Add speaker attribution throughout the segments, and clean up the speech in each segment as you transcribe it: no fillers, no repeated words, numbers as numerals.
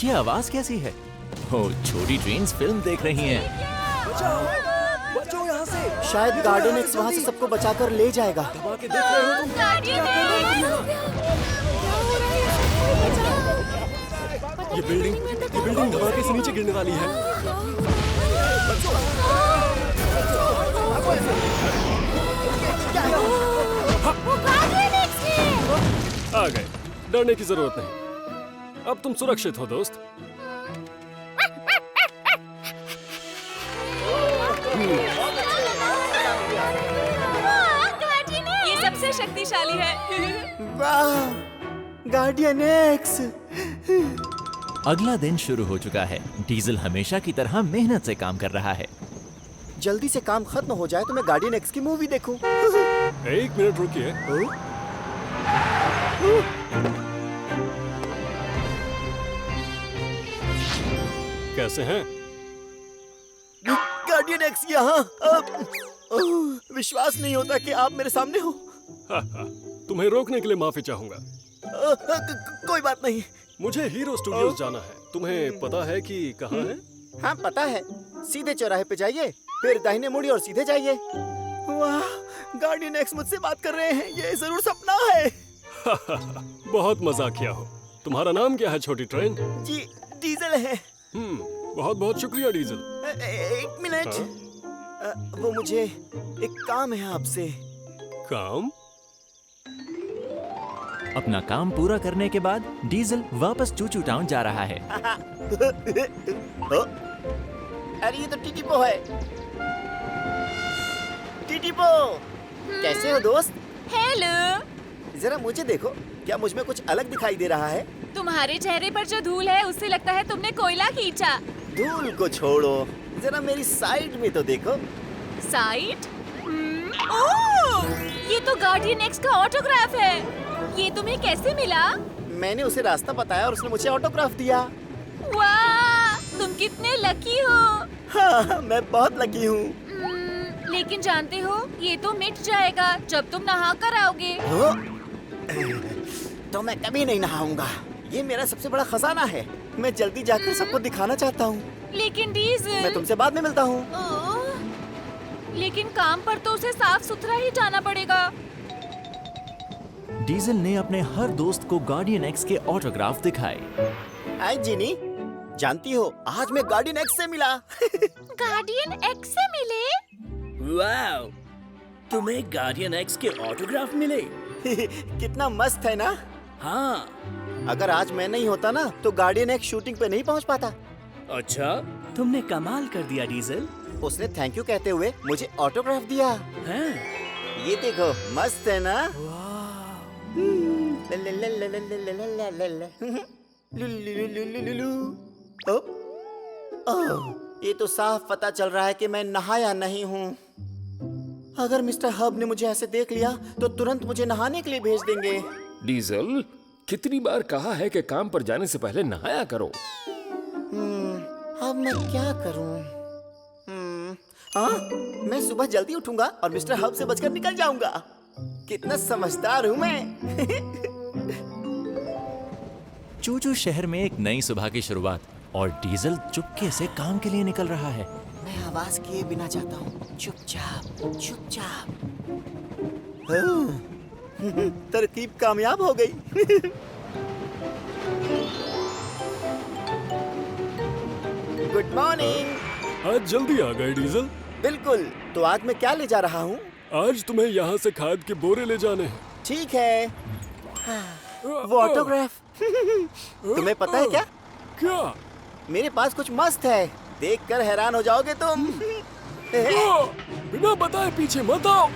Speaker 1: ये आवाज कैसी है? ओ, छोटी ट्रेन्स फिल्म देख रही हैं।
Speaker 2: बचो यहाँ से।
Speaker 3: शायद गार्डन एक्स वहाँ से सबको बचाकर ले जाएगा।
Speaker 2: दबा के देख रहे हो तुम? ये बिल्डिंग धमाके से नीचे गिरने वाली है। आ गए, डरने की जरूरत नहीं। अब तुम सुरक्षित हो दोस्त।
Speaker 4: ये सबसे शक्तिशाली है।
Speaker 3: वाह, गार्डियन एक्स।
Speaker 1: अगला दिन शुरू हो चुका है। डीजल हमेशा की तरह मेहनत से काम कर रहा है।
Speaker 3: जल्दी से काम खत्म हो जाए तो मैं गार्डियन एक्स की मूवी देखूं।
Speaker 2: 1 मिनट रुकिए। कैसे हैं?
Speaker 3: गार्डियन एक्स यहाँ। विश्वास नहीं होता कि आप मेरे सामने हो।
Speaker 2: तुम्हें रोकने के लिए माफी चाहूंगा।
Speaker 3: कोई बात नहीं।
Speaker 2: मुझे हीरो स्टूडियोज जाना है। तुम्हें पता है कि कहाँ है?
Speaker 3: हाँ पता है। सीधे चौराहे पे जाइए, फिर दाहिने मुड़िए और सीधे जाइए। वाह, गार्डियन एक्स मुझसे बात कर रहे हैं। ये जरूर सपना है।
Speaker 2: बहुत मजाक किया हो। तुम्हारा नाम क्या है छोटी ट्रेन?
Speaker 3: जी डीजल है।
Speaker 2: बहुत बहुत शुक्रिया डीजल।
Speaker 3: एक मिनट। वो मुझे एक काम है आपसे।
Speaker 2: काम?
Speaker 1: अपना काम पूरा करने के बाद डीजल वापस चूचू टाउन जा रहा है।
Speaker 3: अरे ये तो टीटीपो है। टीटीपो, कैसे हो दोस्त?
Speaker 4: हेलो।
Speaker 3: जरा मुझे देखो, क्या मुझ में कुछ अलग दिखाई दे रहा है?
Speaker 4: तुम्हारे चेहरे पर जो धूल है उससे लगता है तुमने कोयला खींचा।
Speaker 3: धूल को छोड़ो, जरा मेरी साइड में तो देखो।
Speaker 4: साइड? ओह, ये तो गार्डियन एक्स का ऑटोग्राफ है। ये तुम्हें कैसे मिला?
Speaker 3: मैंने उसे रास्ता बताया और उसने मुझे ऑटोग्राफ दिया।
Speaker 4: वाह, तुम कितने लकी हो।
Speaker 3: हाँ, मैं बहुत लकी हूँ।
Speaker 4: लेकिन जानते हो, ये तो मिट जाएगा जब तुम नहा कर आओगे।
Speaker 3: तो मैं कभी नहीं नहाऊंगा। ये मेरा सबसे बड़ा खजाना है। मैं जल्दी जाकर सबको दिखाना चाहता हूँ।
Speaker 4: लेकिन डीजल,
Speaker 3: मैं तुमसे बाद में मिलता हूँ।
Speaker 4: लेकिन काम पर तो उसे साफ सुथरा ही जाना पड़ेगा।
Speaker 1: डीजल ने अपने हर दोस्त को गार्डियन एक्स के ऑटोग्राफ दिखाए।
Speaker 3: हाय जीनी, जानती हो आज मैं गार्डियन एक्स से मिला।
Speaker 4: गार्डियन एक्स से मिले?
Speaker 5: वाव, तुम्हें गार्डियन एक्स के ऑटोग्राफ मिले?
Speaker 3: कितना मस्त है ना?
Speaker 5: हाँ।
Speaker 3: अगर आज मैं नहीं होता ना तो गार्डियन एक्स शूटिंग पे नहीं पहुंच पाता।
Speaker 5: अच्छा, तुमने कमाल कर दिया डीजल।
Speaker 3: उसने थैंक यू कहते हुए मुझे ऑटोग्राफ दिया।
Speaker 5: हैं?
Speaker 3: ये देखो, मस्त है ना? ये तो साफ पता चल रहा है कि मैं नहाया नहीं हूँ। अगर मिस्टर हब ने मुझे ऐसे देख लिया तो तुरंत मुझे नहाने के लिए भेज देंगे।
Speaker 6: डीजल, कितनी बार कहा है कि काम पर जाने से पहले नहाया करो।
Speaker 3: अब मैं क्या करूँ? मैं सुबह जल्दी उठूंगा और मिस्टर हब से बचकर निकल जाऊंगा। कितना समझदार हूँ मैं।
Speaker 1: चूचू शहर में एक नई सुबह की शुरुआत और डीजल चुपके से काम के लिए निकल रहा है।
Speaker 3: मैं आवाज किए बिना जाता हूँ, चुपचाप चुपचाप। तरकीब कामयाब हो गई। Good morning.
Speaker 2: आज जल्दी आ गए डीजल।
Speaker 3: बिल्कुल। तो आज मैं क्या ले जा रहा हूँ?
Speaker 2: आज तुम्हें यहाँ से खाद के बोरे ले जाने हैं।
Speaker 3: ठीक है। वो ऑटोग्राफ। तुम्हें पता है क्या?
Speaker 2: क्या?
Speaker 3: मेरे पास कुछ मस्त है, देखकर हैरान हो जाओगे तुम।
Speaker 2: बिना बताए पीछे मत आओ।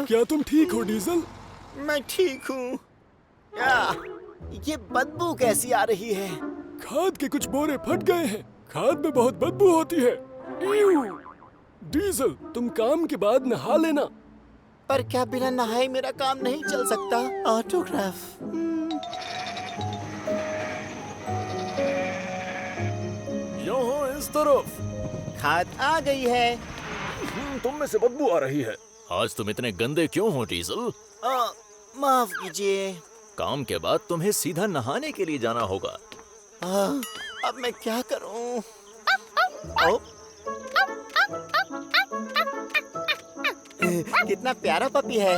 Speaker 2: क्या तुम ठीक हो डीजल?
Speaker 3: मैं ठीक हूँ। ये बदबू कैसी आ रही है?
Speaker 2: खाद के कुछ बोरे फट गए हैं। खाद में बहुत बदबू होती है। डीजल, तुम काम के बाद नहा लेना।
Speaker 3: पर क्या बिना नहाए मेरा काम नहीं चल सकता? ऑटोग्राफ।
Speaker 2: यहाँ इस तरफ।
Speaker 3: खाद आ गई है।
Speaker 2: तुम में से बदबू आ रही है।
Speaker 1: आज तुम इतने गंदे क्यों हो डीजल?
Speaker 3: माफ कीजिए।
Speaker 1: काम के बाद तुम्हें सीधा नहाने के लिए जाना होगा।
Speaker 3: अब मैं क्या करूं? ओ, कितना प्यारा पपी है।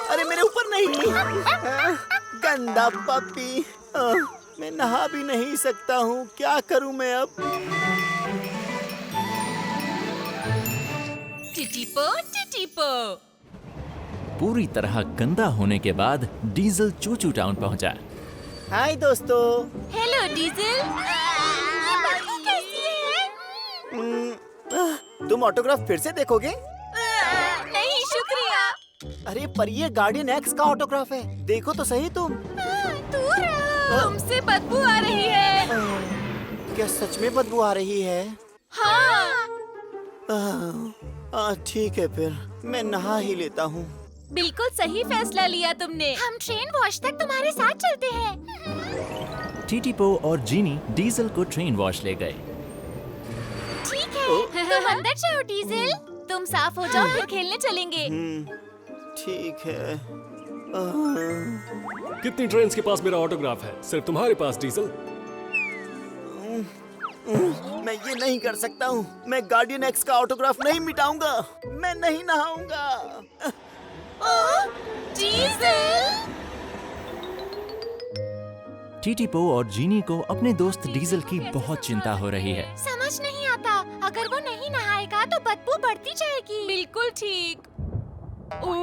Speaker 3: अरे मेरे ऊपर नहीं। गंदा पपी। मैं नहा भी नहीं सकता हूँ, क्या करूं मैं अब?
Speaker 4: टिटिपो।
Speaker 1: पूरी तरह गंदा होने के बाद डीजल चूचू टाउन पहुंचा।
Speaker 3: हाय दोस्तों।
Speaker 4: Hello diesel. ये बदबू कैसी है?
Speaker 3: तुम ऑटोग्राफ फिर से देखोगे?
Speaker 4: नहीं शुक्रिया।
Speaker 3: अरे पर ये गार्डियन एक्स का ऑटोग्राफ है, देखो तो सही तुम।
Speaker 4: दूर रहो, तुमसे बदबू आ रही है।
Speaker 3: क्या सच में बदबू आ रही है?
Speaker 4: हाँ।
Speaker 3: ठीक है फिर मैं नहा ही लेता हूँ।
Speaker 4: बिल्कुल सही फैसला लिया तुमने। हम ट्रेन वॉश तक तुम्हारे साथ चलते हैं।
Speaker 1: टीटीपो और जीनी डीजल को ट्रेन वॉश ले गए।
Speaker 4: ठीक है, तुम अंदर जाओ डीजल। तुम साफ हो जाओ फिर खेलने चलेंगे।
Speaker 3: ठीक है।
Speaker 2: कितनी ट्रेन्स के पास मेरा ऑटोग्राफ है, सिर्फ तुम्हारे पास डीजल।
Speaker 3: मैं ये नहीं कर सकता हूँ। मैं गार्डियन एक्स का ऑटोग्राफ नहीं मिटाऊंगा। मैं नहीं नहाऊंगा।
Speaker 4: डीजल।
Speaker 1: टीटीपो और जीनी को अपने दोस्त डीजल की बहुत चिंता हो रही है।
Speaker 4: समझ नहीं आता, अगर वो नहीं नहाएगा तो बदबू बढ़ती जाएगी। बिल्कुल ठीक। ओ,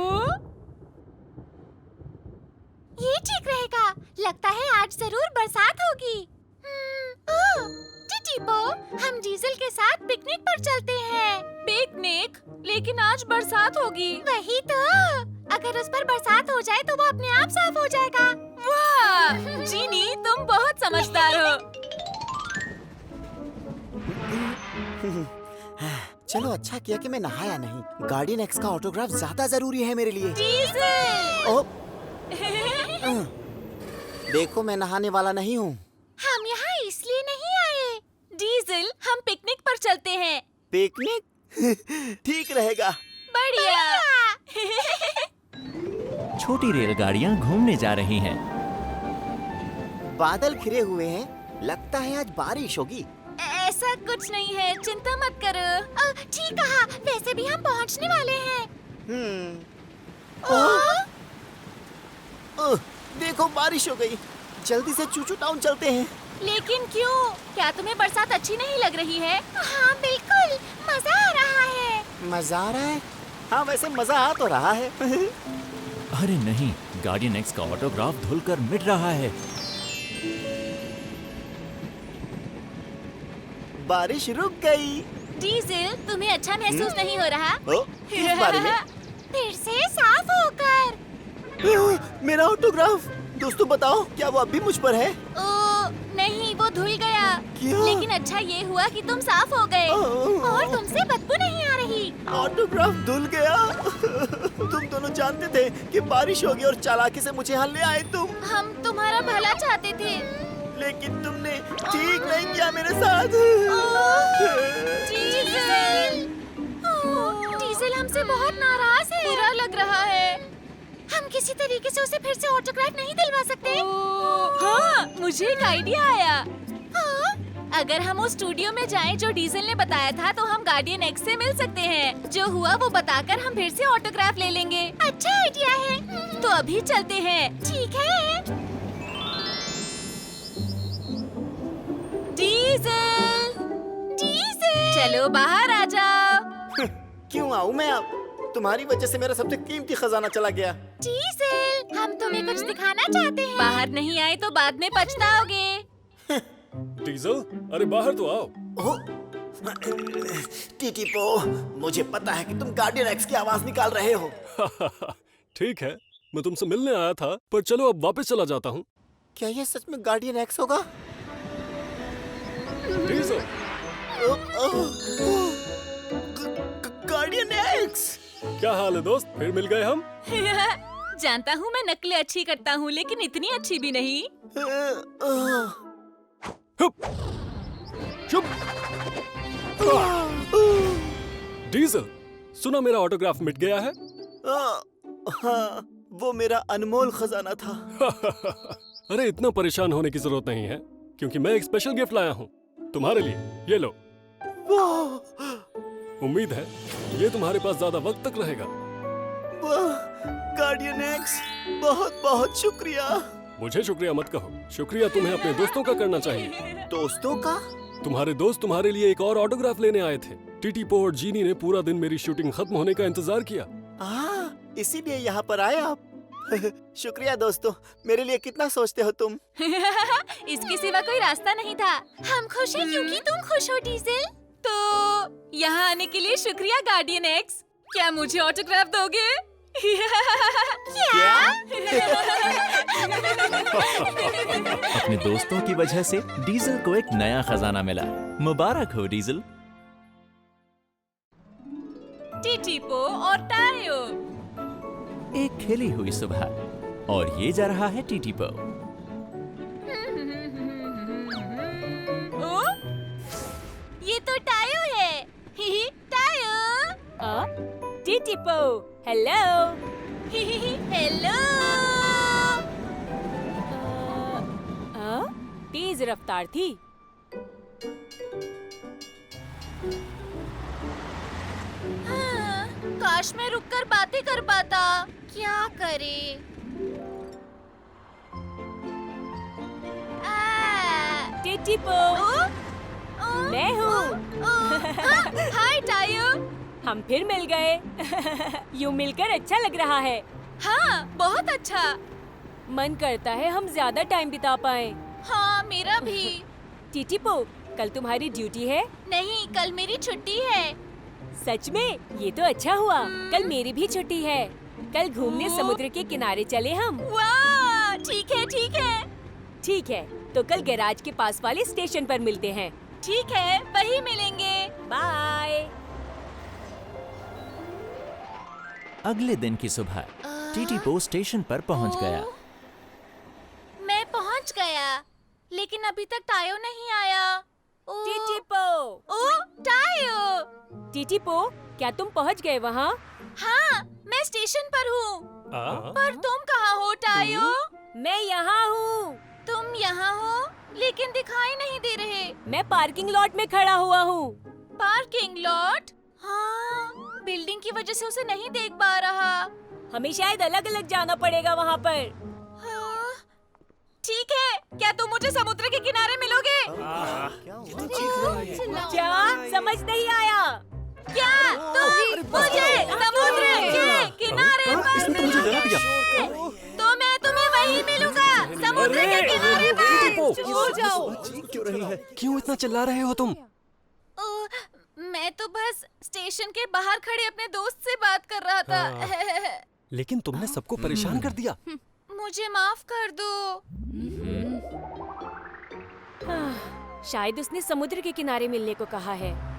Speaker 4: ये ठीक रहेगा। लगता है आज जरूर बरसात होगी। टिटिपो, हम डीजल के साथ पिकनिक पर चलते हैं। पिकनिक? लेकिन आज बरसात होगी। वही तो। अगर उस पर बरसात हो जाए तो वो अपने आप साफ हो जाएगा। वाह, जीनी तुम बहुत समझदार हो।
Speaker 3: चलो अच्छा किया कि मैं नहाया नहीं। गार्डियन एक्स का ऑटोग्राफ ज्यादा जरूरी है मेरे लिए।
Speaker 4: डीजल।
Speaker 3: ओ, देखो मैं नहाने वाला नहीं हूँ।
Speaker 4: हम यहाँ इसलिए नहीं आए। डीजल, हम पिकनिक पर चलते हैं।
Speaker 3: पिकनिक? ठीक रहेगा।
Speaker 4: बढ़िया।
Speaker 1: छोटी रेलगाड़ियां घूमने जा रही हैं।
Speaker 3: बादल घिरे हुए हैं, लगता है आज बारिश होगी।
Speaker 4: ऐसा कुछ नहीं है, चिंता मत करो। ठीक कहा, वैसे भी हम पहुँचने वाले हैं।
Speaker 3: देखो बारिश हो गई। जल्दी से चूचू टाउन चलते हैं।
Speaker 4: लेकिन क्यों? क्या तुम्हें बरसात अच्छी नहीं लग रही है? हाँ बिल्कुल, मजा आ रहा है।
Speaker 3: मजा आ रहा है? हाँ वैसे मजा आ तो रहा है।
Speaker 1: अरे नहीं, गार्डियन एक्स का ऑटोग्राफ धुलकर मिट रहा है।
Speaker 3: बारिश रुक गई।
Speaker 4: डीजल, तुम्हें अच्छा महसूस नहीं हो रहा?
Speaker 3: किस बारे में?
Speaker 4: फिर से साफ होकर।
Speaker 3: मेरा ऑटोग्राफ। दोस्तों बताओ, क्या वो अब भी मुझ पर है?
Speaker 4: नहीं, वो धुल गया।
Speaker 3: क्यों?
Speaker 4: लेकिन अच्छा ये हुआ कि तुम साफ हो गए और तुमसे बदबू नहीं आ रही।
Speaker 3: ऑटोग्राफ धुल गया। तुम दोनों जानते थे कि बारिश होगी और चालाकी से मुझे यहाँ ले आए तुम।
Speaker 4: हम तुम्हारा भला चाहते थे।
Speaker 3: लेकिन तुमने ठीक नहीं किया मेरे साथ।
Speaker 4: डीजल हमसे बहुत नाराज है। बुरा लग रहा है। हम किसी तरीके से उसे फिर से ऑटोग्राफ नहीं दिलवा सकते? हाँ, मुझे एक आइडिया आया। हाँ? अगर हम उस स्टूडियो में जाएं जो डीजल ने बताया था तो हम गार्डियन एक्स से मिल सकते हैं। जो हुआ वो बताकर हम फिर से ऑटोग्राफ ले लेंगे। अच्छा आइडिया है। तो अभी चलते हैं। ठीक है। डीजल, डीजल, चलो बाहर आ जाओ।
Speaker 3: क्यों आऊँ मैं अब? तुम्हारी वजह से मेरा सबसे कीमती खजाना चला गया।
Speaker 4: डीजल, हम तुम्हें कुछ दिखाना चाहते हैं। बाहर नहीं आए तो बाद में पछताओगे।
Speaker 2: डीजल, अरे बाहर तो आओ।
Speaker 3: ओह, टीटीपो, मुझे पता है कि तुम गार्डियन एक्स की आवाज निकाल रहे हो।
Speaker 2: ठीक है, मैं तुमसे मिलने आया था, पर चलो अब वापस चला जाता हूँ।
Speaker 3: क्या ये सच में गार्डियन एक्स होगा?
Speaker 2: Diesel,
Speaker 3: guardian x!
Speaker 2: क्या हाल है दोस्त? फिर मिल गए हम।
Speaker 4: जानता हूँ मैं नकलें अच्छी करता हूँ, लेकिन इतनी अच्छी भी नहीं।
Speaker 2: चुप। डीजल, सुना मेरा ऑटोग्राफ मिट गया है?
Speaker 3: हाँ, वो मेरा अनमोल खजाना था।
Speaker 2: अरे इतना परेशान होने की जरूरत नहीं है, क्योंकि मैं एक स्पेशल गिफ्ट लाया हूँ तुम्हारे लिए। ये लो। उम्मीद है ये तुम्हारे पास ज्यादा वक्त तक रहेगा।
Speaker 3: गार्डियन एक्स, बहुत बहुत शुक्रिया।
Speaker 2: मुझे शुक्रिया मत कहो, शुक्रिया तुम्हें अपने दोस्तों का करना चाहिए।
Speaker 3: दोस्तों का?
Speaker 2: तुम्हारे दोस्त तुम्हारे लिए एक और ऑटोग्राफ लेने आए थे। टीटी पो और जीनी ने पूरा दिन मेरी शूटिंग खत्म होने का इंतजार किया।
Speaker 3: इसीलिए यहाँ पर आए आप। शुक्रिया दोस्तों, मेरे लिए कितना सोचते हो तुम।
Speaker 4: इसके सिवा कोई रास्ता नहीं था। हम खुश हैं क्योंकि तुम खुश हो डीजल। तो यहाँ आने के लिए शुक्रिया गार्डियन एक्स। क्या मुझे ऑटोग्राफ दोगे? क्या?
Speaker 1: अपने दोस्तों की वजह से डीजल को एक नया खजाना मिला। मुबारक हो डीजल।
Speaker 4: टीटी पो और टायो।
Speaker 1: एक खिली हुई सुबह और ये जा रहा है टीटी पो।
Speaker 4: ओ, ये तो टायो है। टायो।
Speaker 7: टीटी पो, हेलो।
Speaker 4: हेलो।
Speaker 7: तेज रफ्तार थी।
Speaker 4: हाँ, काश मैं रुककर बातें कर पाता। क्या करे?
Speaker 7: टीटी पो, मैं हूँ।
Speaker 4: हाय टायो।
Speaker 7: हम फिर मिल गए। यूँ मिलकर अच्छा लग रहा है।
Speaker 4: हाँ, बहुत अच्छा।
Speaker 7: मन करता है हम ज्यादा टाइम बिता पाएं।
Speaker 4: हाँ, मेरा भी।
Speaker 7: टीटी पो, कल तुम्हारी ड्यूटी है?
Speaker 4: नहीं, कल मेरी छुट्टी है।
Speaker 7: सच में? ये तो अच्छा हुआ। कल मेरी भी छुट्टी है। कल घूमने समुद्र के किनारे चले हम।
Speaker 4: वाह, ठीक है, ठीक है।
Speaker 7: ठीक है, तो कल गैराज के पास वाले स्टेशन पर मिलते हैं।
Speaker 4: ठीक है, वहीं मिलेंगे।
Speaker 7: बाय।
Speaker 1: अगले दिन की सुबह टीटी पो स्टेशन पर पहुंच गया।
Speaker 4: मैं पहुंच गया, लेकिन अभी तक टायो नहीं आया।
Speaker 7: टीटी पो।
Speaker 4: ओ, टायो।
Speaker 7: टीटी पो, क्या तुम पहुंच गए वहाँ?
Speaker 4: हाँ, मैं स्टेशन पर हूँ। पर तुम कहाँ हो टायो?
Speaker 7: मैं यहाँ हूँ।
Speaker 4: तुम यहाँ हो, लेकिन दिखाई नहीं दे रहे।
Speaker 7: मैं पार्किंग लॉट में खड़ा हुआ हूँ।
Speaker 4: Parking lot? हाँ, बिल्डिंग की वजह से उसे नहीं देख पा रहा।
Speaker 7: हमें शायद अलग अलग जाना पड़ेगा वहाँ पर।
Speaker 4: हाँ, ठीक है, क्या तुम मुझे समुद्र के किनारे मिलोगे?
Speaker 7: क्या? समझ नहीं आया।
Speaker 4: क्या तुम मुझे समुद्र के किनारे पर
Speaker 2: इसने तो मुझे डरा दिया।
Speaker 4: तो मैं तुम्हें वहीं मिलूंगा, समुद्र के किनारे पर।
Speaker 7: हो जाओ।
Speaker 3: क्यों रही है?
Speaker 2: क्यों इतना चिल्ला रहे हो तुम?
Speaker 4: मैं तो बस स्टेशन के बाहर खड़े अपने दोस्त से बात कर रहा था।
Speaker 2: लेकिन तुमने सबको परेशान कर दिया।
Speaker 4: मुझे माफ कर दो।
Speaker 7: शायद उसने समुद्र के किनारे मिलने को कहा है।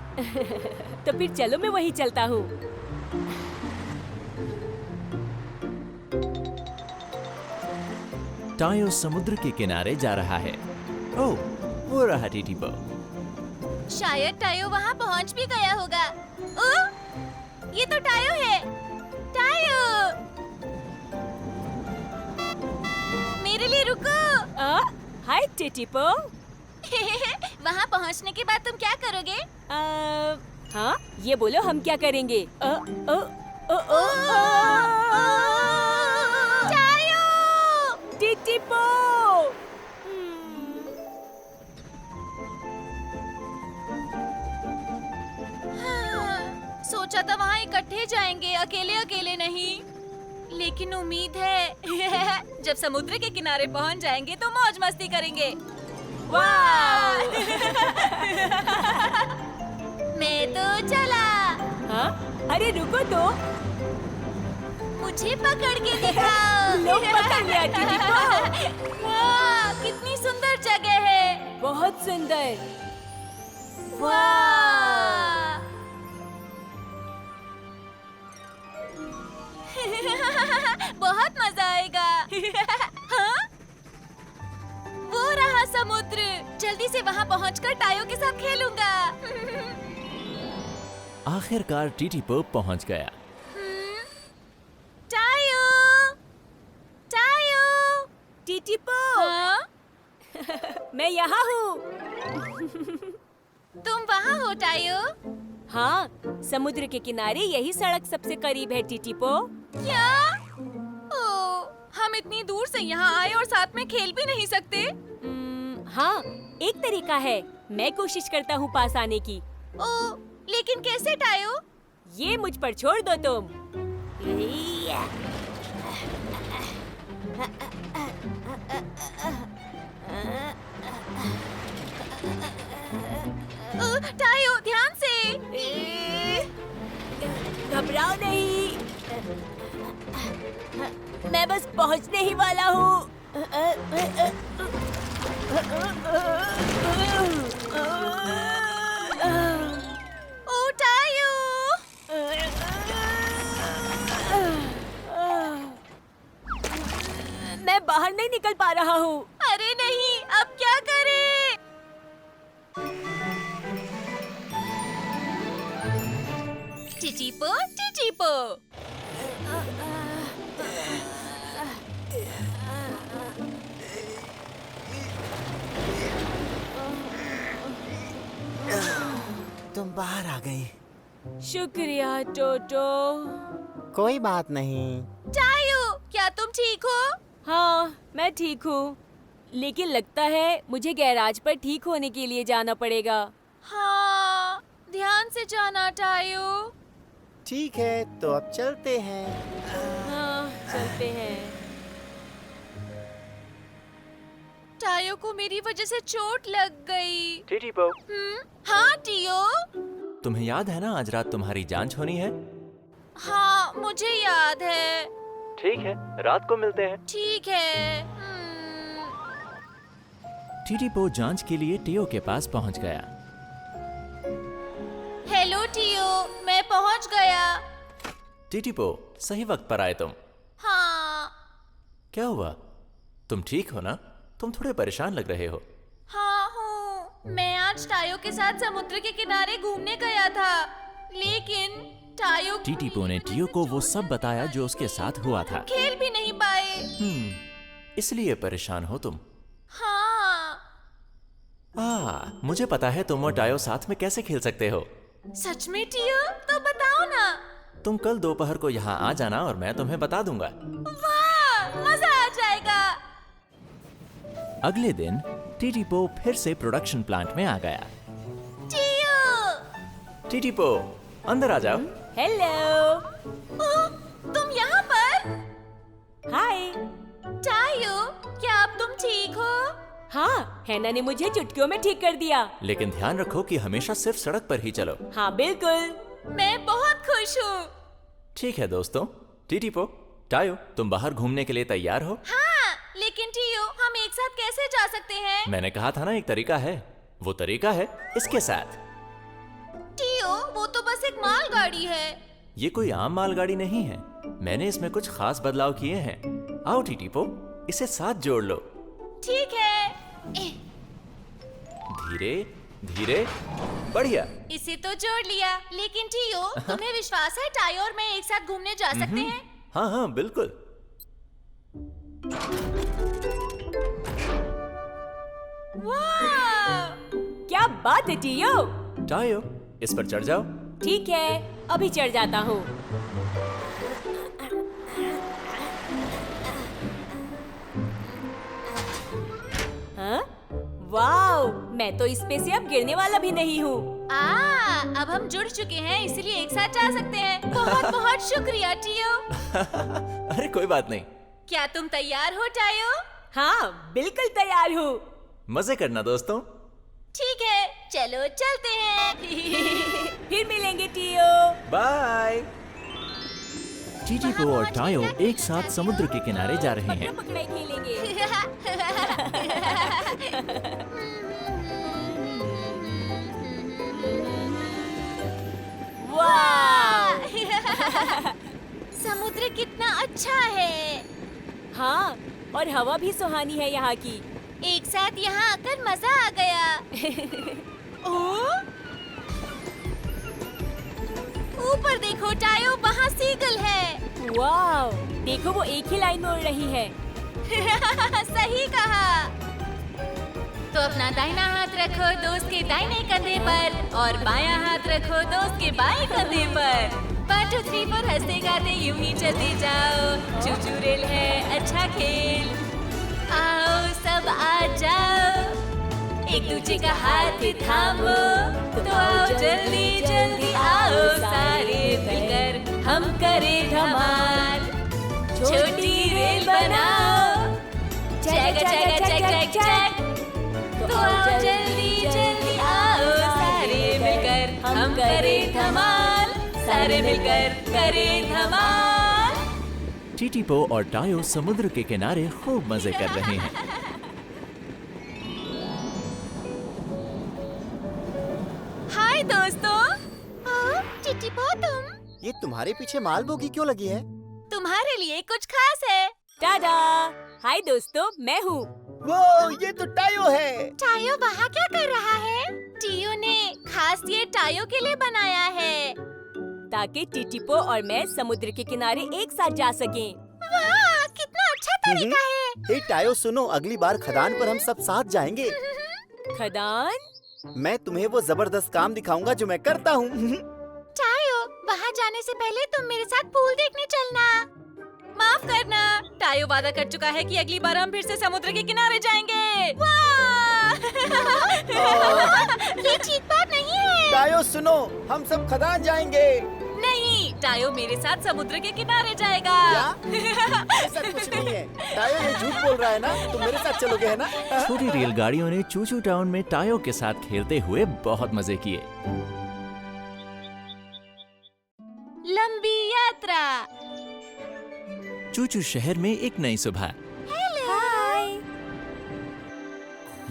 Speaker 7: तो फिर चलो मैं वहीं चलता हूँ।
Speaker 1: टायो समुद्र के किनारे जा रहा है। ओह, वो रहा टीटी पो।
Speaker 4: शायद टायो वहाँ पहुँच भी गया होगा। ओह, ये तो टायो है। टायो, मेरे लिए रुको।
Speaker 7: हाय टीटी पो।
Speaker 4: वहाँ पहुँचने के बाद तुम क्या करोगे?
Speaker 7: हाँ, ये बोलो हम क्या करेंगे?
Speaker 4: टायो!
Speaker 7: टीटी पो!
Speaker 4: सोचा था वहाँ इकट्ठे जाएंगे, अकेले अकेले नहीं। लेकिन उम्मीद है जब समुद्र के किनारे पहुँच जाएंगे तो मौज मस्ती करेंगे। वाह! मैं तो चला।
Speaker 7: हाँ? अरे रुको तो।
Speaker 4: मुझे पकड़ के दिखाओ।
Speaker 7: लो पकड़ लिया टीटी पो।
Speaker 4: वाह, कितनी सुंदर जगह है।
Speaker 7: बहुत सुंदर।
Speaker 4: वाह! बहुत मजा आएगा। हाँ? वो रहा समुद्र। जल्दी से वहाँ पहुँचकर टायो के साथ खेलूंगा।
Speaker 1: आखिरकार टीटी पो पहुंच गया।
Speaker 4: टायो!
Speaker 7: टीपो
Speaker 4: हाँ?
Speaker 7: मैं यहाँ हूँ।
Speaker 4: तुम वहाँ हो टायो?
Speaker 7: हाँ, समुद्र के किनारे यही सड़क सबसे करीब है टीटीपो।
Speaker 4: क्या? ओ, हम इतनी दूर से यहाँ आए और साथ में खेल भी नहीं सकते?
Speaker 7: हाँ, एक तरीका है। मैं कोशिश करता हूँ पास आने की।
Speaker 4: ओ, लेकिन कैसे टायो?
Speaker 7: ये मुझ पर छोड़ दो तुम।
Speaker 4: टायो, ध्यान से।
Speaker 7: घबराओ नहीं, मैं बस पहुंचने ही वाला हूँ।
Speaker 4: ओ टायो!
Speaker 7: मैं बाहर नहीं निकल पा रहा हूँ।
Speaker 4: अरे नहीं, अब क्या करें? टिटीपो, टिटीपो।
Speaker 3: तुम बाहर आ गई।
Speaker 7: शुक्रिया टोटो।
Speaker 3: कोई बात नहीं।
Speaker 4: टायो, क्या तुम ठीक हो?
Speaker 7: हाँ, मैं ठीक हूँ, लेकिन लगता है मुझे गैराज पर ठीक होने के लिए जाना पड़ेगा।
Speaker 4: हाँ, ध्यान से जाना टायो।
Speaker 3: ठीक है, तो अब चलते हैं।
Speaker 7: हाँ, चलते हैं।
Speaker 4: टायो को मेरी वजह से चोट लग गई।
Speaker 1: टीटीपो,
Speaker 4: हाँ टियो।
Speaker 1: तुम्हें याद है ना आज रात तुम्हारी जांच होनी है?
Speaker 4: हाँ, मुझे याद है।
Speaker 1: ठीक है, रात को मिलते हैं।
Speaker 4: ठीक है।
Speaker 1: टीटीपो जांच के लिए टियो के पास पहुंच गया।
Speaker 4: हेलो टियो, मैं पहुंच गया।
Speaker 1: टीटीपो, सही वक्त पर आए तुम।
Speaker 4: हाँ।
Speaker 1: क्या हुआ? तुम ठीक हो ना? तुम थोड़े परेशान लग रहे हो।
Speaker 4: हाँ हूँ। मैं आज टायो के साथ समुद्र के किनारे घूमने गया था, लेकिन टायो
Speaker 1: टीटीपो ने टियो को वो सब बताया जो उसके साथ हुआ था।
Speaker 4: खेल भी नहीं पाए।
Speaker 1: इसलिए परेशान हो तुम।
Speaker 4: हाँ।
Speaker 1: मुझे पता है तुम और टायो साथ में कैसे खेल सकते हो।
Speaker 4: सच में टियो? तो बताओ ना।
Speaker 1: तुम कल दोपहर को यहाँ आ जाना और मैं तुम्हें बता दूंगा।
Speaker 4: वाह, मजा आ जाएगा।
Speaker 1: अगले दिन टीटीपो फिर से प्रोडक्शन प्लांट में आ गया।
Speaker 4: टियो!
Speaker 1: टीटीपो, अंदर आ जाओ।
Speaker 7: हेलो।
Speaker 4: ओह, तुम यहाँ पर?
Speaker 7: हाय।
Speaker 4: टायो, क्या अब तुम ठीक हो?
Speaker 7: हाँ, हैना ने मुझे चुटकियों में ठीक कर दिया।
Speaker 1: लेकिन ध्यान रखो कि हमेशा सिर्फ सड़क पर ही चलो।
Speaker 7: हाँ, बिल्कुल।
Speaker 4: मैं बहुत खुश हूँ।
Speaker 1: ठीक है दोस्तों। टीटीपो, टायो, तुम बाहर घूमने के लिए तैयार हो?
Speaker 4: हाँ, लेकिन टियो, हम एक साथ कैसे जा सकते हैं?
Speaker 1: मैंने कहा था ना एक तरीका है। वो तरीका है इसके साथ।
Speaker 4: टियो, वो तो बस एक मालगाड़ी है।
Speaker 1: ये कोई आम मालगाड़ी नहीं है। मैंने इसमें कुछ खास बदलाव किए हैं। आओ टीटीपो, इसे साथ जोड़ लो।
Speaker 4: ठीक है।
Speaker 1: धीरे धीरे, बढ़िया।
Speaker 4: इसे तो जोड़ लिया, लेकिन टियो, तुम्हें विश्वास है टायो और मैं एक साथ घूमने जा सकते हैं?
Speaker 1: हाँ हाँ, बिल्कुल।
Speaker 4: वाह!
Speaker 7: क्या बात है टियो।
Speaker 1: टायो, इस पर चढ़ जाओ।
Speaker 7: ठीक है, अभी चढ़ जाता हूँ। हाँ? वाओ, मैं तो इस पे से अब गिरने वाला भी नहीं हूँ।
Speaker 4: अब हम जुड़ चुके हैं, इसलिए एक साथ जा सकते हैं। बहुत बहुत शुक्रिया टियो।
Speaker 1: अरे कोई बात नहीं।
Speaker 4: क्या तुम तैयार हो टायो?
Speaker 7: हाँ, बिल्कुल तैयार हूँ।
Speaker 1: मजे करना दोस्तों।
Speaker 4: ठीक है, चलो चलते हैं।
Speaker 7: फिर मिलेंगे टियो।
Speaker 1: बाय। टीटीपो और टायो एक साथ समुद्र के किनारे जा रहे हैं।
Speaker 7: पकड़ाई खेलेंगे। वाह!
Speaker 4: समुद्र कितना अच्छा है।
Speaker 7: हाँ, और हवा भी सुहानी है यहाँ की।
Speaker 4: एक साथ यहाँ आकर मजा आ गया। ओह! ऊपर देखो टायो, वहाँ सीगल है।
Speaker 7: वाह! देखो वो एक ही लाइन में उड़ रही है।
Speaker 4: सही कहा। तो अपना दाहिना हाथ रखो दोस्त के दाहिने कंधे पर और बायां हाथ रखो दोस्त के बाएं कंधे पर। 1 2 3 4 हंसते गाते यूं ही चलते जाओ, चूचू रेल है अच्छा खेल। आओ सब आ जाओ, एक दूजे का हाथ थामो, तो आओ जल्दी जल्दी आओ, सारे मिलकर हम करें धमाल। छोटी रेल बनाओ, चैक चैक चैक चैक चैक, तो आओ जल्दी जल्दी आओ, सारे मिलकर हम करें धमाल, सारे मिलकर करें धमाल।
Speaker 1: टीटीपो और टायो समुद्र के किनारे खूब मजे कर रहे हैं।
Speaker 4: हाय दोस्तों। टिटिपो तुम?
Speaker 3: ये तुम्हारे पीछे माल बोगी क्यों लगी है?
Speaker 4: तुम्हारे लिए कुछ खास है।
Speaker 7: टाडा। हाय दोस्तों, मैं हूँ।
Speaker 3: वो ये तो टायो है।
Speaker 4: टायो वहाँ क्या कर रहा है? टियो ने खास ये टायो के लिए बनाया है,
Speaker 7: ताकि टिटिपो और मैं समुद्र के किनारे एक साथ जा सकें।
Speaker 4: वाह, कितना अच्छा तरीका है।
Speaker 3: हे टायो सुनो, अगली बार खदान पर हम सब साथ जाएंगे।
Speaker 7: खदान?
Speaker 3: मैं तुम्हें वो जबरदस्त काम दिखाऊंगा जो मैं करता हूँ।
Speaker 4: टायो, वहाँ जाने से पहले तुम मेरे साथ पूल देखने चलना। माफ करना, टायो वादा कर चुका है कि अगली बार हम फिर से समुद्र के किनारे जाएंगे। वाह! ये ठीक बात नहीं है।
Speaker 3: टायो सुनो, हम सब खदान जाएंगे।
Speaker 4: नहीं, टायो मेरे साथ समुद्र के किनारे जाएगा।
Speaker 3: क्या? ऐसा कुछ नहीं है। टायो ये झूठ बोल रहा है ना? तुम मेरे साथ चलोगे है ना?
Speaker 1: छोटी रेलगाड़ियों ने चूचू टाउन में टायो के साथ खेलते हुए बहुत मजे किए।
Speaker 4: लंबी यात्रा।
Speaker 1: चूचू शहर में एक नई सुबह।
Speaker 7: हाय।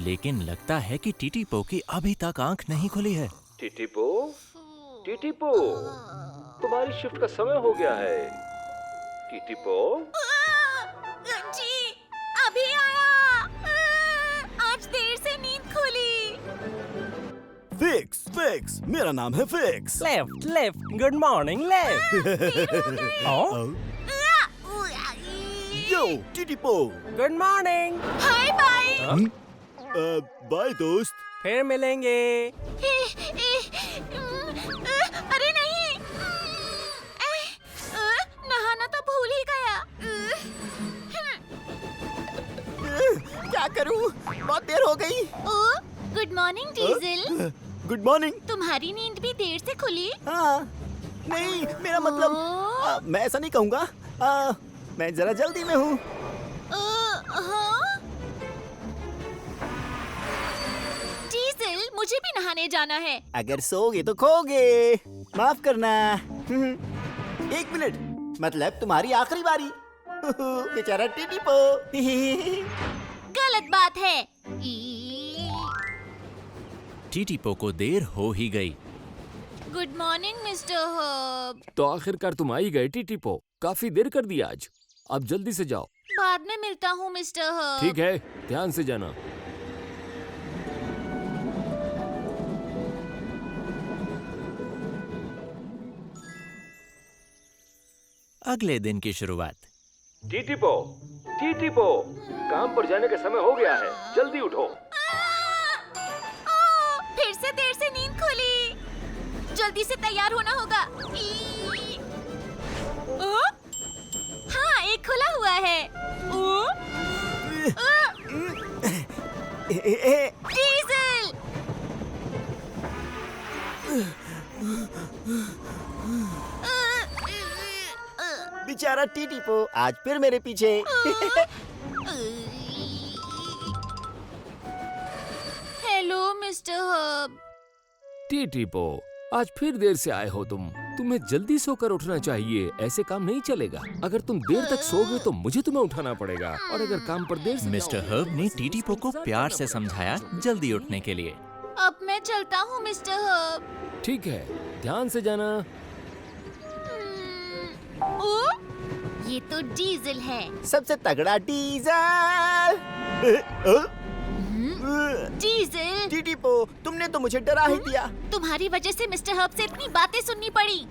Speaker 1: लेकिन लगता है कि टीटीपो की अभी तक आंख नहीं खुली है।
Speaker 6: टीटीपो, टीटीपो, तुम्हारी शिफ्ट का समय हो गया है। टीटीपो,
Speaker 4: जी, अभी आया। आज देर से नींद खुली।
Speaker 3: फिक्स, मेरा नाम है Fix.
Speaker 8: Left, good morning, Left.
Speaker 3: Yo, टीटीपो।
Speaker 8: Good morning.
Speaker 4: Hi bye.
Speaker 3: Bye दोस्त।
Speaker 8: फिर मिलेंगे।
Speaker 4: अरे नहीं, नहाना तो भूल ही गया।
Speaker 3: क्या करूं? बहुत देर हो गई।
Speaker 4: Good morning diesel.
Speaker 3: Good morning.
Speaker 4: तुम्हारी नींद भी देर से खुली?
Speaker 3: हाँ, नहीं मेरा मतलब मैं ऐसा नहीं कहूँगा। मैं जरा जल्दी में हूँ।
Speaker 4: हाँ? डीजल, मुझे भी नहाने जाना है।
Speaker 3: अगर सोगे तो खोगे। माफ करना। 1 मिनट, मतलब तुम्हारी आखिरी बारी। बेचारा टीटीपो।
Speaker 4: गलत बात है।
Speaker 1: टीटीपो को देर हो ही गई।
Speaker 4: Good morning mister herb.
Speaker 6: तो आखिरकार तुम आई गए टीटीपो। काफी देर कर दी आज। अब जल्दी से जाओ।
Speaker 4: बाद में मिलता हूँ मिस्टर हर्ब।
Speaker 6: ठीक है, ध्यान से जाना।
Speaker 1: अगले दिन की शुरुआत।
Speaker 6: टीटीपो, टीटीपो, काम पर जाने का समय हो गया है। जल्दी उठो।
Speaker 4: फिर से देर से नींद खुली। जल्दी से तैयार होना होगा। हाँ, एक खुला हुआ है। डीजल।
Speaker 3: बेचारा टीटीपो आज फिर मेरे पीछे।
Speaker 4: Hello mister herb.
Speaker 6: टीटीपो, आज फिर देर से आए हो तुम। तुम्हें जल्दी सोकर उठना चाहिए। ऐसे काम नहीं चलेगा। अगर तुम देर तक सोओगे तो मुझे तुम्हें उठाना पड़ेगा। और अगर काम पर देर से
Speaker 1: मिस्टर
Speaker 6: जाओगे,
Speaker 1: हर्ब ने
Speaker 6: तो
Speaker 1: टीटीपो को
Speaker 6: इंतजार
Speaker 1: प्यार
Speaker 6: करना
Speaker 1: से
Speaker 6: पड़ेगा।
Speaker 1: समझाया जल्दी उठने के लिए।
Speaker 4: अब मैं चलता हूँ मिस्टर हर्ब।
Speaker 6: ठीक है, ध्यान से जाना।
Speaker 4: ये तो डीजल है।
Speaker 3: सबसे तगड़ा डीजल।
Speaker 4: डीजल। डीजल,
Speaker 3: टीटीपो, तुमने तो मुझे डरा ही दिया।
Speaker 4: तुम्हारी वजह से मिस्टर हब से इतनी बातें सुननी पड़ी।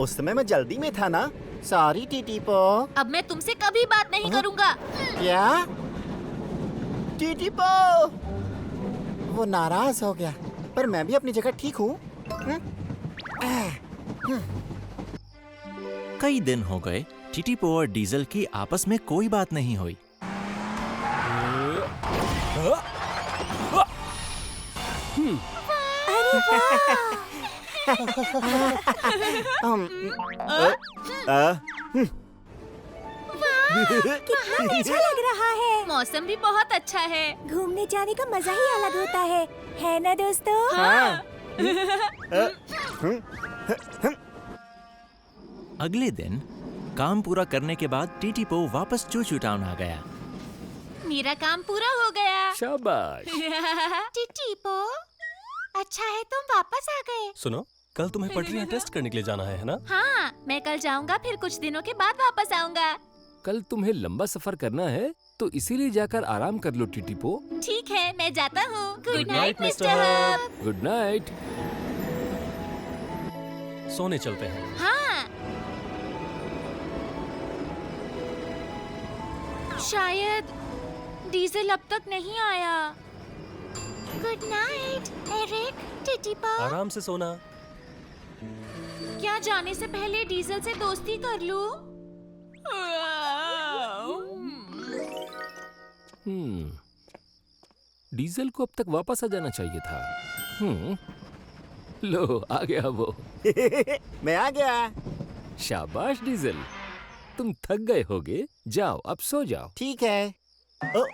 Speaker 3: उस समय मैं जल्दी में था ना। सॉरी टीटीपो।
Speaker 4: अब मैं तुमसे कभी बात नहीं करूँगा।
Speaker 3: क्या? टीटीपो, वो नाराज हो गया, पर मैं भी अपनी जगह ठीक हूँ।
Speaker 1: कई दिन हो गए टीटीपो और डीजल की आपस में कोई बात नहीं हुई।
Speaker 7: कितना अच्छा लग रहा है।
Speaker 4: मौसम भी बहुत अच्छा है।
Speaker 7: घूमने जाने का मजा ही अलग होता है ना दोस्तों?
Speaker 1: अगले दिन काम पूरा करने के बाद टीटीपो वापस चूचू टाउन आ गया।
Speaker 4: मेरा काम पूरा हो गया।
Speaker 6: शाबाश।
Speaker 4: टीटीपो, अच्छा है तुम वापस आ गए।
Speaker 2: सुनो, कल तुम्हें पटरियां टेस्ट करने के लिए जाना है ना?
Speaker 4: हाँ, मैं कल जाऊंगा, फिर कुछ दिनों के बाद वापस आऊंगा।
Speaker 6: कल तुम्हें लंबा सफर करना है तो इसीलिए जाकर आराम कर लो टीटीपो।
Speaker 4: ठीक है, मैं जाता हूँ। Good
Speaker 2: night,
Speaker 4: night
Speaker 2: Mr.
Speaker 4: Mister Hub.
Speaker 6: Good night.
Speaker 2: सोने चलते हैं।
Speaker 4: हाँ, शायद डीजल अब तक नहीं आया। Good night Eric, Titipo.
Speaker 2: आराम से सोना।
Speaker 4: क्या जाने से पहले डीजल से दोस्ती कर लूं?
Speaker 6: डीजल को अब तक वापस आ जाना चाहिए था। लो आ गया वो।
Speaker 3: मैं आ गया।
Speaker 6: शाबाश डीजल, तुम थक गए होगे, जाओ अब सो जाओ।
Speaker 3: ठीक है। ओ,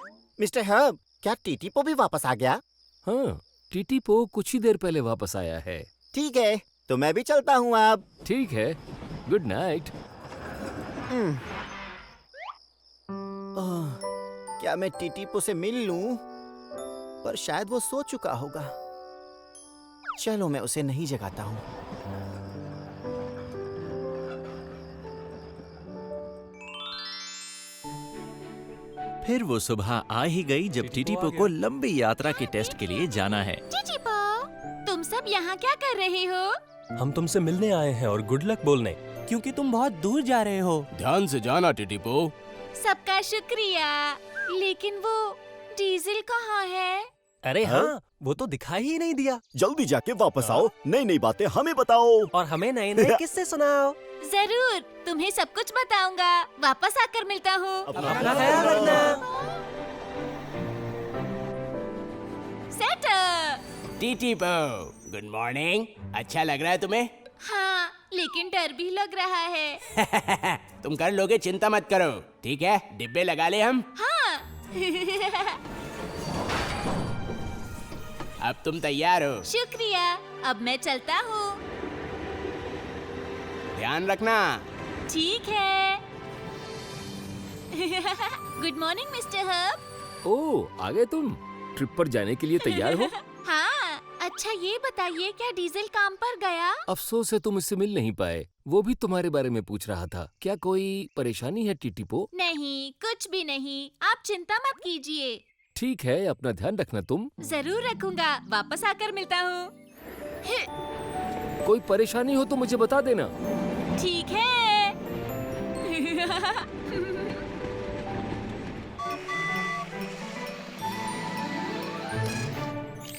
Speaker 3: मिस्टर हब, क्या टीटीपो भी वापस आ गया?
Speaker 6: हाँ, टीटीपो कुछ ही देर पहले वापस आया है।
Speaker 3: ठीक है, तो मैं भी चलता हूँ अब।
Speaker 6: ठीक है, गुड नाइट।
Speaker 3: क्या मैं टीटीपो से मिल लूं? पर शायद वो सो चुका होगा। चलो मैं उसे नहीं जगाता हूँ।
Speaker 1: फिर वो सुबह आ ही गई जब टीटीपो को लंबी यात्रा के टेस्ट के लिए जाना है।
Speaker 4: टीटीपो, तुम सब यहाँ क्या कर रहे हो?
Speaker 2: हम तुमसे मिलने आए हैं और गुड लक बोलने।
Speaker 8: क्योंकि तुम बहुत दूर जा रहे हो।
Speaker 6: ध्यान से जाना टीटीपो।
Speaker 4: सबका शुक्रिया, लेकिन वो डीजल कहाँ है?
Speaker 8: अरे हाँ, वो तो दिखाई ही नहीं दिया।
Speaker 3: जल्दी जाके वापस आओ, नई नई बातें हमें बताओ।
Speaker 8: और हमें नए नए किस्से सुनाओ।
Speaker 4: जरूर, तुम्हें सब कुछ बताऊंगा। वापस आकर मिलता हूँ।
Speaker 8: अपना ख्याल रखना।
Speaker 4: सेट।
Speaker 9: टीटीपो, good morning. अच्छा लग रहा है तुम्हें?
Speaker 4: हाँ, लेकिन डर भी लग रहा है।
Speaker 9: तुम कर लोगे, चिंता मत करो। ठीक है, डिब्बे लगा ले हम।
Speaker 4: हाँ।
Speaker 9: अब तुम तैयार हो?
Speaker 4: शुक्रिया, अब मैं चलता हूँ।
Speaker 9: ध्यान रखना।
Speaker 4: ठीक है। Good morning mister Hub.
Speaker 6: ओह, आ गए तुम। ट्रिप पर जाने के लिए तैयार हो?
Speaker 4: हाँ, अच्छा ये बताइए, क्या डीजल काम पर गया?
Speaker 6: अफसोस है तुम इससे मिल नहीं पाए। वो भी तुम्हारे बारे में पूछ रहा था। क्या कोई परेशानी है टीटीपो?
Speaker 4: नहीं, कुछ भी नहीं। आप चिंता मत कीजिए।
Speaker 6: ठीक है, अपना ध्यान रखना तुम।
Speaker 4: जरूर रखूंगा। वापस आकर मिलता हूँ।
Speaker 6: कोई परेशानी हो तो मुझे बता देना।
Speaker 4: ठीक है।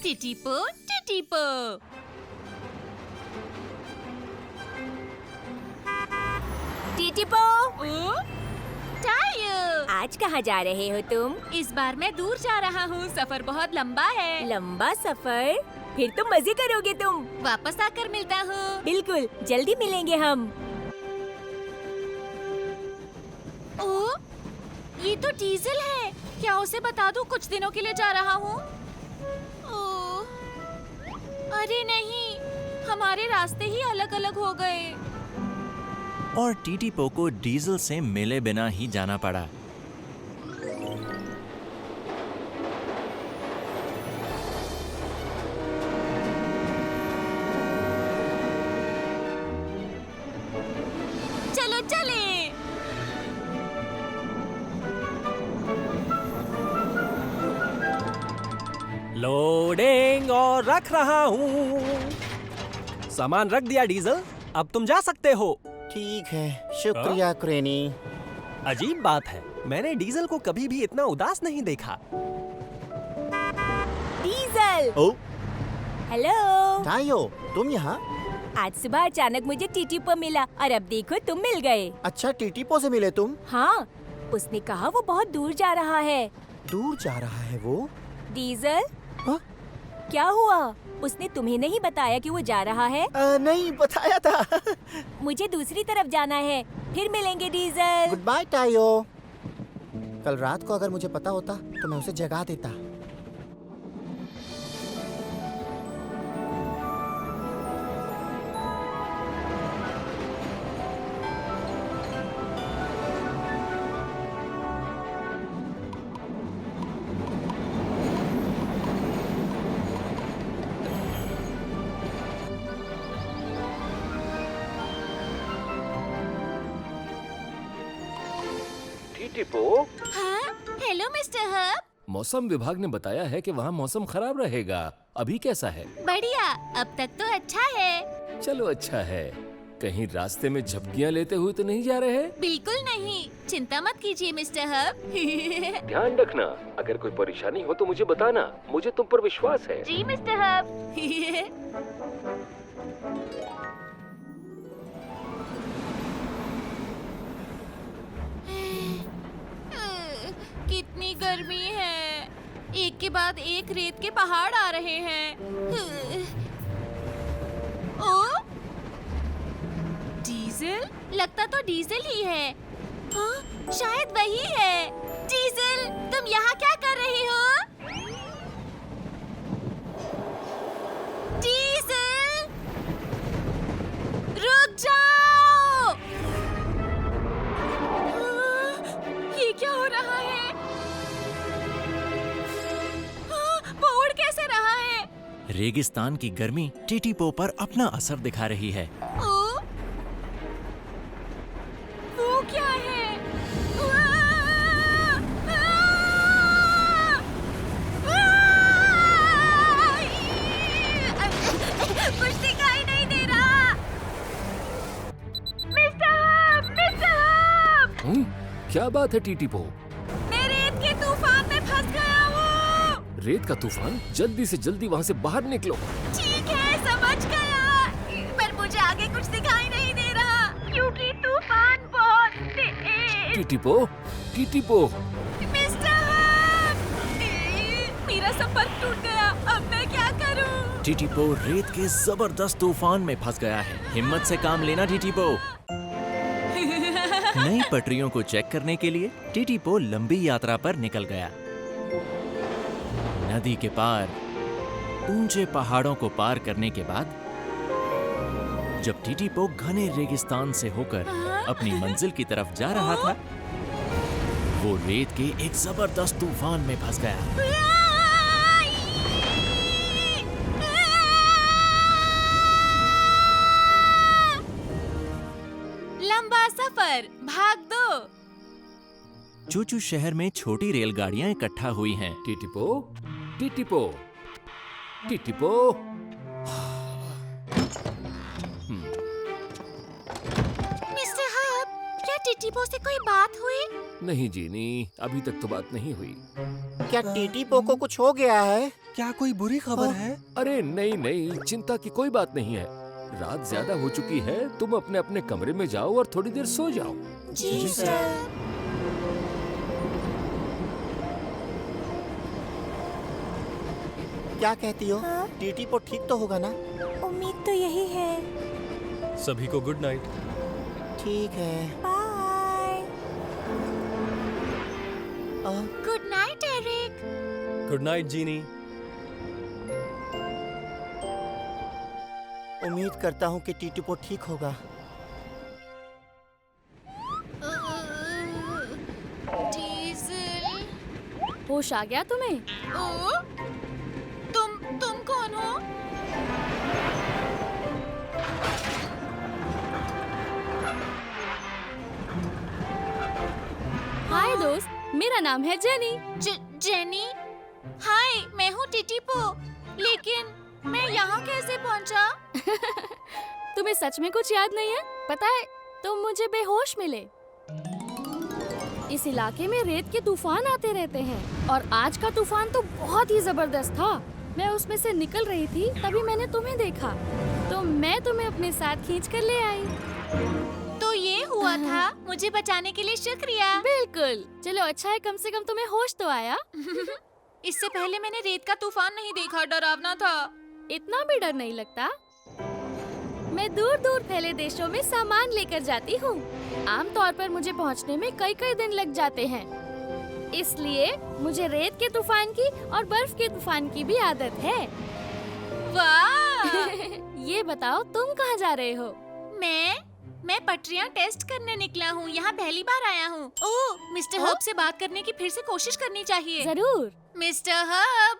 Speaker 4: टीटीपो, टीटीपो।
Speaker 7: टीटीपो,
Speaker 4: ओ, टायो।
Speaker 7: आज कहाँ जा रहे हो तुम?
Speaker 4: इस बार मैं दूर जा रहा हूँ। सफर बहुत लंबा है।
Speaker 7: लंबा सफर? फिर तो मजे करोगे तुम।
Speaker 4: वापस आकर मिलता हूँ।
Speaker 7: बिल्कुल, जल्दी मिलेंगे हम।
Speaker 4: ओ, ये तो डीजल है। क्या उसे बता दूँ कुछ दिनों के लिए जा रहा हूँ? ओ, अरे नहीं, हमारे रास्ते ही अलग अलग हो गए।
Speaker 1: और टीटीपो को डीजल से मिले बिना ही जाना पड़ा।
Speaker 4: चलो चले।
Speaker 8: लोडिंग और रख रहा हूँ। सामान रख दिया डीजल, अब तुम जा सकते हो।
Speaker 3: ठीक है, शुक्रिया क्रेनी।
Speaker 8: अजीब बात है, मैंने डीजल को कभी भी इतना उदास नहीं देखा।
Speaker 7: डीजल,
Speaker 3: ओ
Speaker 7: हेलो।
Speaker 3: टायो, तुम यहाँ?
Speaker 7: आज सुबह अचानक मुझे टीटीपो मिला और अब देखो तुम मिल गए।
Speaker 3: अच्छा, टीटीपो से मिले तुम?
Speaker 7: हाँ, उसने कहा वो बहुत दूर जा रहा है।
Speaker 3: दूर जा रहा है वो?
Speaker 7: डीजल,
Speaker 3: हाँ?
Speaker 7: क्या हुआ? उसने तुम्हें नहीं बताया कि वो जा रहा है?
Speaker 3: नहीं बताया था।
Speaker 7: मुझे दूसरी तरफ जाना है, फिर मिलेंगे डीजल।
Speaker 3: Good bye टायो। कल रात को अगर मुझे पता होता तो मैं उसे जगा देता।
Speaker 6: टीटीपो,
Speaker 4: हाँ, हेलो मिस्टर हब।
Speaker 6: मौसम विभाग ने बताया है कि वहाँ मौसम खराब रहेगा। अभी कैसा है?
Speaker 4: बढ़िया, अब तक तो अच्छा है।
Speaker 6: चलो अच्छा है। कहीं रास्ते में झपकियाँ लेते हुए तो नहीं जा रहे?
Speaker 4: बिल्कुल नहीं, चिंता मत कीजिए मिस्टर हब।
Speaker 6: ध्यान रखना, अगर कोई परेशानी हो तो मुझे बताना, मुझे तुम पर विश्वास है।
Speaker 4: जी मिस्टर हब। कितनी गर्मी है, एक के बाद एक रेत के पहाड़ आ रहे हैं। ओ, डीजल? लगता तो डीजल ही है। हाँ, शायद वही है। डीजल, तुम यहाँ क्या कर रही हो? डीजल, रुक जाओ! ये क्या हो रहा है? वो उड़ कैसे रहा है?
Speaker 1: रेगिस्तान की गर्मी टीटीपो पर अपना असर दिखा रही है।
Speaker 4: वो क्या है? कुछ दिखाई नहीं दे रहा। Mister hub, mister hub!
Speaker 6: क्या बात है टीटीपो?
Speaker 4: मैं रेत के तूफान में फंस गया हूँ।
Speaker 6: रेत का तूफान? जल्दी से जल्दी वहाँ से बाहर निकलो।
Speaker 4: ठीक है, समझ गया, पर मुझे आगे कुछ दिखाई नहीं दे रहा क्योंकि तूफान बहुत तेज।
Speaker 6: टीटीपो, टीटीपो,
Speaker 4: मिस्टर हब, मेरा संपर्क टूट गया, अब मैं क्या करूं?
Speaker 1: टीटीपो रेत के जबरदस्त तूफान में फंस गया है। हिम्मत से काम लेना टीटीपो। नई पटरियों को चेक करने के लिए टीटीपो लंबी यात्रा पर निकल गया। नदी के पार ऊंचे पहाड़ों को पार करने के बाद जब टीटीपो घने रेगिस्तान से होकर अपनी मंजिल की तरफ जा रहा था, वो रेत के एक जबरदस्त तूफान में फंस गया।
Speaker 4: लंबा सफर, भाग दो।
Speaker 1: चूचू शहर में छोटी रेलगाड़ियां इकट्ठा हुई हैं।
Speaker 6: टीटीपो, टीटीपो, टीटीपो।
Speaker 4: मिस्टर हब, क्या टीटीपो से कोई बात हुई?
Speaker 6: नहीं जीनी, अभी तक तो बात नहीं हुई।
Speaker 3: क्या टीटीपो को कुछ हो गया है?
Speaker 8: क्या कोई बुरी खबर है?
Speaker 6: अरे नहीं नहीं, चिंता की कोई बात नहीं है। रात ज्यादा हो चुकी है, तुम अपने अपने कमरे में जाओ और थोड़ी देर सो जाओ।
Speaker 4: जी सर।
Speaker 3: क्या कहती हो? टीटीपो ठीक तो होगा ना?
Speaker 7: उम्मीद तो यही है।
Speaker 2: सभी को गुड नाइट।
Speaker 3: ठीक है।
Speaker 7: Bye.
Speaker 4: Good night Eric.
Speaker 2: Good night Genie.
Speaker 3: उम्मीद करता हूँ कि टीटीपो ठीक होगा।
Speaker 4: डीजल,
Speaker 7: होश आ गया तुम्हें?
Speaker 4: ओ, तुम कौन हो?
Speaker 7: हाय दोस्त, मेरा नाम है जेनी।
Speaker 4: जेनी। हाय, मैं हूँ टिटीपो, लेकिन मैं यहाँ कैसे पहुँचा?
Speaker 7: तुम्हें सच में कुछ याद नहीं है? पता है, तुम मुझे बेहोश मिले। इस इलाके में रेत के तूफान आते रहते हैं और आज का तूफान तो बहुत ही जबरदस्त था। मैं उसमें से निकल रही थी तभी मैंने तुम्हें देखा, तो मैं तुम्हें अपने साथ खींच कर ले आई।
Speaker 4: तो ये हुआ था। मुझे बचाने के लिए शुक्रिया।
Speaker 7: बिल्कुल। चलो अच्छा है, कम से कम तुम्हें होश तो आया।
Speaker 4: इससे पहले मैंने रेत का तूफान नहीं देखा, डरावना था।
Speaker 7: इतना भी डर नहीं लगता। मैं दूर दूर फैले देशों में सामान लेकर जाती हूँ। आमतौर पर मुझे पहुँचने में कई कई दिन लग जाते हैं, इसलिए मुझे रेत के तूफान की और बर्फ के तूफान की भी आदत है।
Speaker 4: वाह!
Speaker 7: ये बताओ, तुम कहाँ जा रहे हो?
Speaker 4: मैं पटरियाँ टेस्ट करने निकला हूँ। यहाँ पहली बार आया हूँ। ओह, मिस्टर हब से बात करने की फिर से कोशिश करनी चाहिए।
Speaker 7: जरूर।
Speaker 4: मिस्टर हब,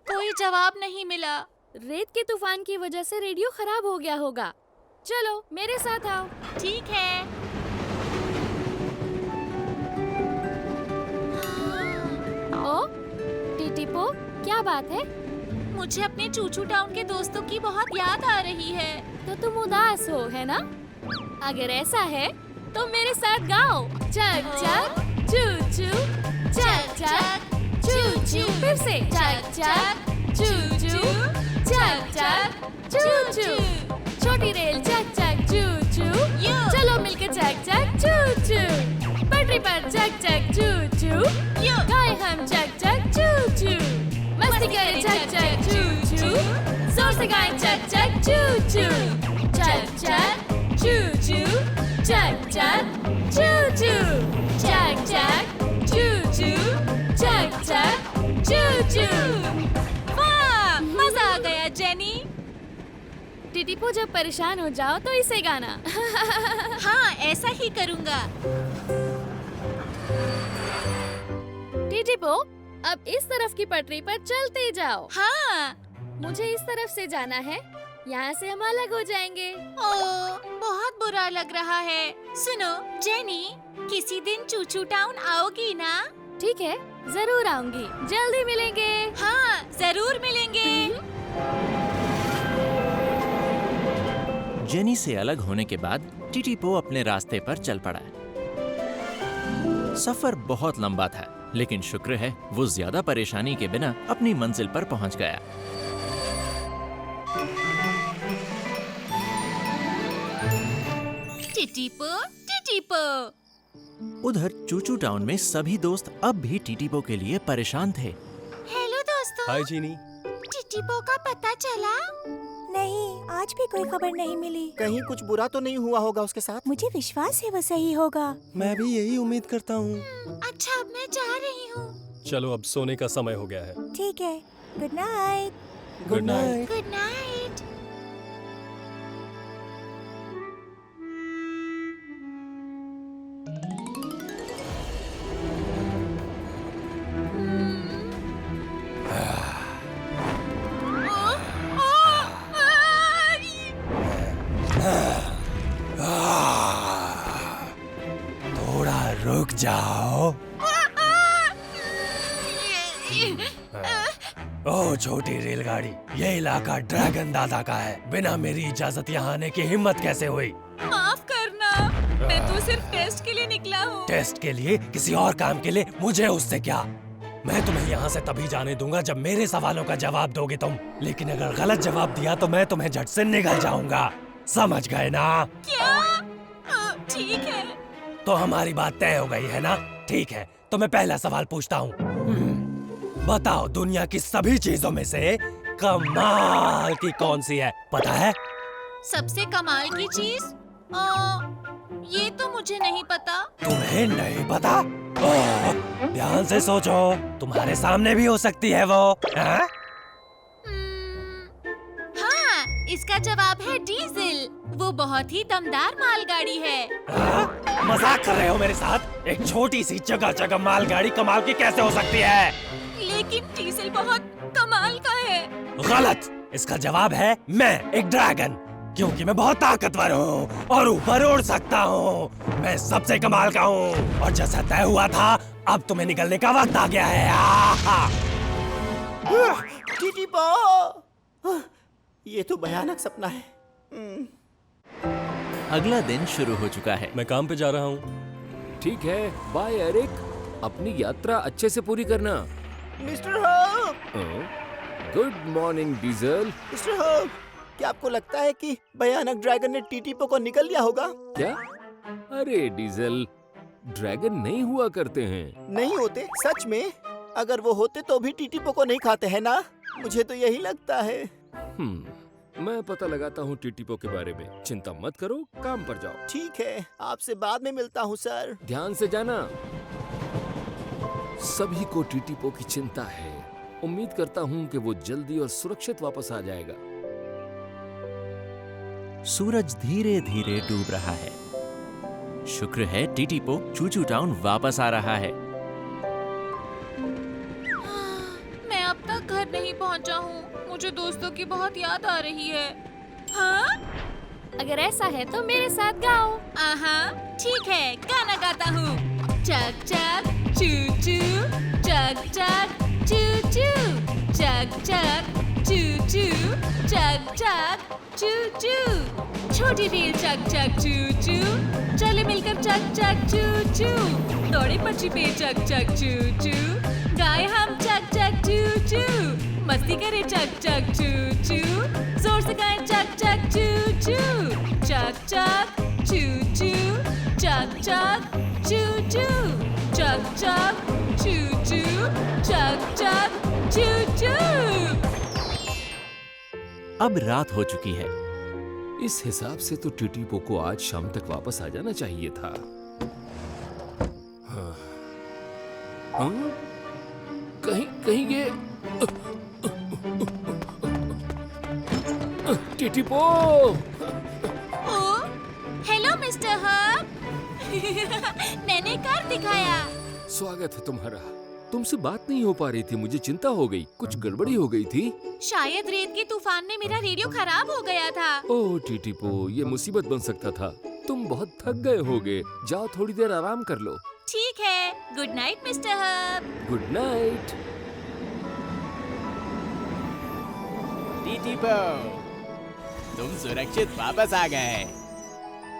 Speaker 4: कोई जवाब नहीं मिला।
Speaker 7: रेत के तूफान की वजह से रेडियो खराब हो गया होगा। चलो मेरे साथ आओ।
Speaker 4: ठीक है।
Speaker 7: ओ, टिटीपो, क्या बात है?
Speaker 4: मुझे अपने चूचू टाउन के दोस्तों की बहुत याद आ रही है।
Speaker 7: तो तुम उदास हो, है ना? अगर ऐसा है तो मेरे साथ गाओ। चक चक चू चू, चक चक चू चू। फिर से चक चक चू चू, चक चक चू चू। छोटी रेल चक चक चू चू, चलो मिलकर चक चक चू चू। पटरी पर चक चक चू चू, गाए हम चक चक चू चू। मस्ती करें चक चक चू चू, जोर से गाएं चक चक चू चू। चक चक चू चू, चक चक चू चू, चक चक चू चू, चक चक चू चू।
Speaker 4: वाह, मजा आ गया जेनी।
Speaker 7: टिटीपो, जब परेशान हो जाओ तो इसे गाना।
Speaker 4: हाँ, ऐसा ही करूँगा।
Speaker 7: टिटीपो, अब इस तरफ की पटरी पर चलते जाओ।
Speaker 4: हाँ।
Speaker 7: मुझे इस तरफ से जाना है, यहाँ से हम अलग हो जाएंगे।
Speaker 4: ओह, बहुत बुरा लग रहा है। सुनो जेनी, किसी दिन चूचू टाउन आओगी ना?
Speaker 7: ठीक है, जरूर आऊंगी। जल्दी मिलेंगे।
Speaker 4: हाँ, जरूर मिलेंगे।
Speaker 1: जेनी से अलग होने के बाद टिटीपो अपने रास्ते पर चल पड़ा। सफर बहुत लंबा था, लेकिन शुक्र है वो ज्यादा परेशानी के बिना अपनी मंजिल पर पहुंच गया।
Speaker 4: टिटीपो।
Speaker 1: उधर चूचू टाउन में सभी दोस्त अब भी टिटीपो के लिए परेशान थे।
Speaker 4: हेलो दोस्तों।
Speaker 2: हाय जीनी।
Speaker 4: टिटीपो का पता चला?
Speaker 10: नहीं, आज भी कोई खबर नहीं मिली।
Speaker 3: कहीं कुछ बुरा तो नहीं हुआ होगा उसके साथ?
Speaker 10: मुझे विश्वास है वो सही होगा।
Speaker 2: मैं भी यही उम्मीद करता हूँ।
Speaker 4: अच्छा, अब मैं जा रही हूँ।
Speaker 2: चलो अब सोने का समय हो गया है।
Speaker 10: ठीक है, good night.
Speaker 2: Good night.
Speaker 4: Good night.
Speaker 9: थोड़ा रुक जाओ। ओह छोटी रेलगाड़ी, ये इलाका ड्रैगन दादा का है। बिना मेरी इजाजत यहाँ आने की हिम्मत कैसे हुई?
Speaker 4: माफ करना, मैं तो सिर्फ टेस्ट के लिए निकला हूँ।
Speaker 9: टेस्ट के लिए? किसी और काम के लिए? मुझे उससे क्या? मैं तुम्हें यहाँ से तभी जाने दूंगा जब मेरे सवालों का जवाब दोगे तुम। लेकिन अगर गलत जवाब दिया तो मैं तुम्हें झट से निगल जाऊंगा। समझ गए ना?
Speaker 4: क्या? ठीक है।
Speaker 9: तो हमारी बात तय हो गई है ना? ठीक है, तो मैं पहला सवाल पूछता हूँ। बताओ, दुनिया की सभी चीजों में से कमाल की कौन सी है? पता है?
Speaker 4: सबसे कमाल की चीज? ये तो मुझे नहीं पता।
Speaker 9: तुम्हें नहीं पता? ओह, ध्यान से सोचो, तुम्हारे सामने भी हो सकती है वो। हाँ?
Speaker 4: हाँ, इसका जवाब है डीजल। वो बहुत ही दमदार मालगाड़ी है।
Speaker 9: हाँ? मजाक कर रहे हो मेरे साथ? एक छोटी सी जगह जगह मालगाड़ी कमाल की कैसे हो सकती है?
Speaker 4: लेकिन डीजल बहुत कमाल का है।
Speaker 9: गलत। इसका जवाब है मैं, एक ड्रैगन। क्योंकि मैं बहुत ताकतवर हूँ और ऊपर उड़ सकता हूँ। मैं सबसे कमाल का हूँ और जैसा तय हुआ था अब तुम्हें निकलने का वक्त आ गया है।
Speaker 3: टीटी पो, ये तो भयानक सपना है।
Speaker 1: अगला दिन शुरू हो चुका है।
Speaker 2: मैं काम पे जा रहा हूँ।
Speaker 6: ठीक है, बाय एरिक। अपनी यात्रा अच्छे से पूरी करना।
Speaker 3: Mister hope,
Speaker 6: good morning diesel.
Speaker 3: Mister hope, क्या आपको लगता है कि भयानक ड्रैगन ने टीटी पो को निकल लिया होगा?
Speaker 6: क्या? अरे डीजल, ड्रैगन नहीं हुआ करते हैं।
Speaker 3: नहीं होते? सच में? अगर वो होते तो भी टीटी पो को नहीं खाते हैं ना? मुझे तो यही लगता है।
Speaker 6: मैं पता लगाता हूँ टीटीपो के बारे में। चिंता मत करो, काम पर जाओ।
Speaker 3: ठीक है, आपसे बाद में मिलता हूँ सर।
Speaker 6: ध्यान से जाना। सभी को टीटीपो की चिंता है। उम्मीद करता हूँ कि वो जल्दी और सुरक्षित वापस आ जाएगा।
Speaker 1: सूरज धीरे धीरे डूब रहा है। शुक्र है टीटीपो चूचू टाउन वापस आ रहा है।
Speaker 4: मैं अब तक घर नहीं पहुंचा हूँ। मुझे दोस्तों की बहुत याद आ रही है। हाँ?
Speaker 7: अगर ऐसा है तो मेरे साथ गाओ।
Speaker 4: ठीक है, गाना गाता हूँ। चक चक चू चू, चक चक चू चू, चक चक चू चू, चक चक चू चू। छोटी रेल चक चक चू चू, चले मिलकर चक चक चू चू। दौड़े पर्ची पे चक चक चू चू, गाए हम चक चक चू चू। मस्ती करे चक चक चू चू, जोर से गाए चक चक चू चू। चक चक चू चू, चक चक चू चू, चक चक चू चू, चक चक चू चू।
Speaker 1: अब रात हो चुकी है।
Speaker 6: इस हिसाब से तो टीटीपो को आज शाम तक वापस आ जाना चाहिए था। हाँ? कहीं ये टीटीपो।
Speaker 4: Hello mister hub. मैंने कार दिखाया।
Speaker 6: स्वागत है तुम्हारा। तुमसे बात नहीं हो पा रही थी, मुझे चिंता हो गई। कुछ गड़बड़ी हो गई थी?
Speaker 4: शायद रेत के तूफान में मेरा रेडियो खराब हो गया था।
Speaker 6: ओह टीटीपो, ये मुसीबत बन सकता था। तुम बहुत थक गए होगे, जाओ थोड़ी देर आराम कर लो।
Speaker 4: ठीक है, good night mister Hub.
Speaker 6: Good night.
Speaker 11: टीटीपो, तुम सुरक्षित वापस आ गए।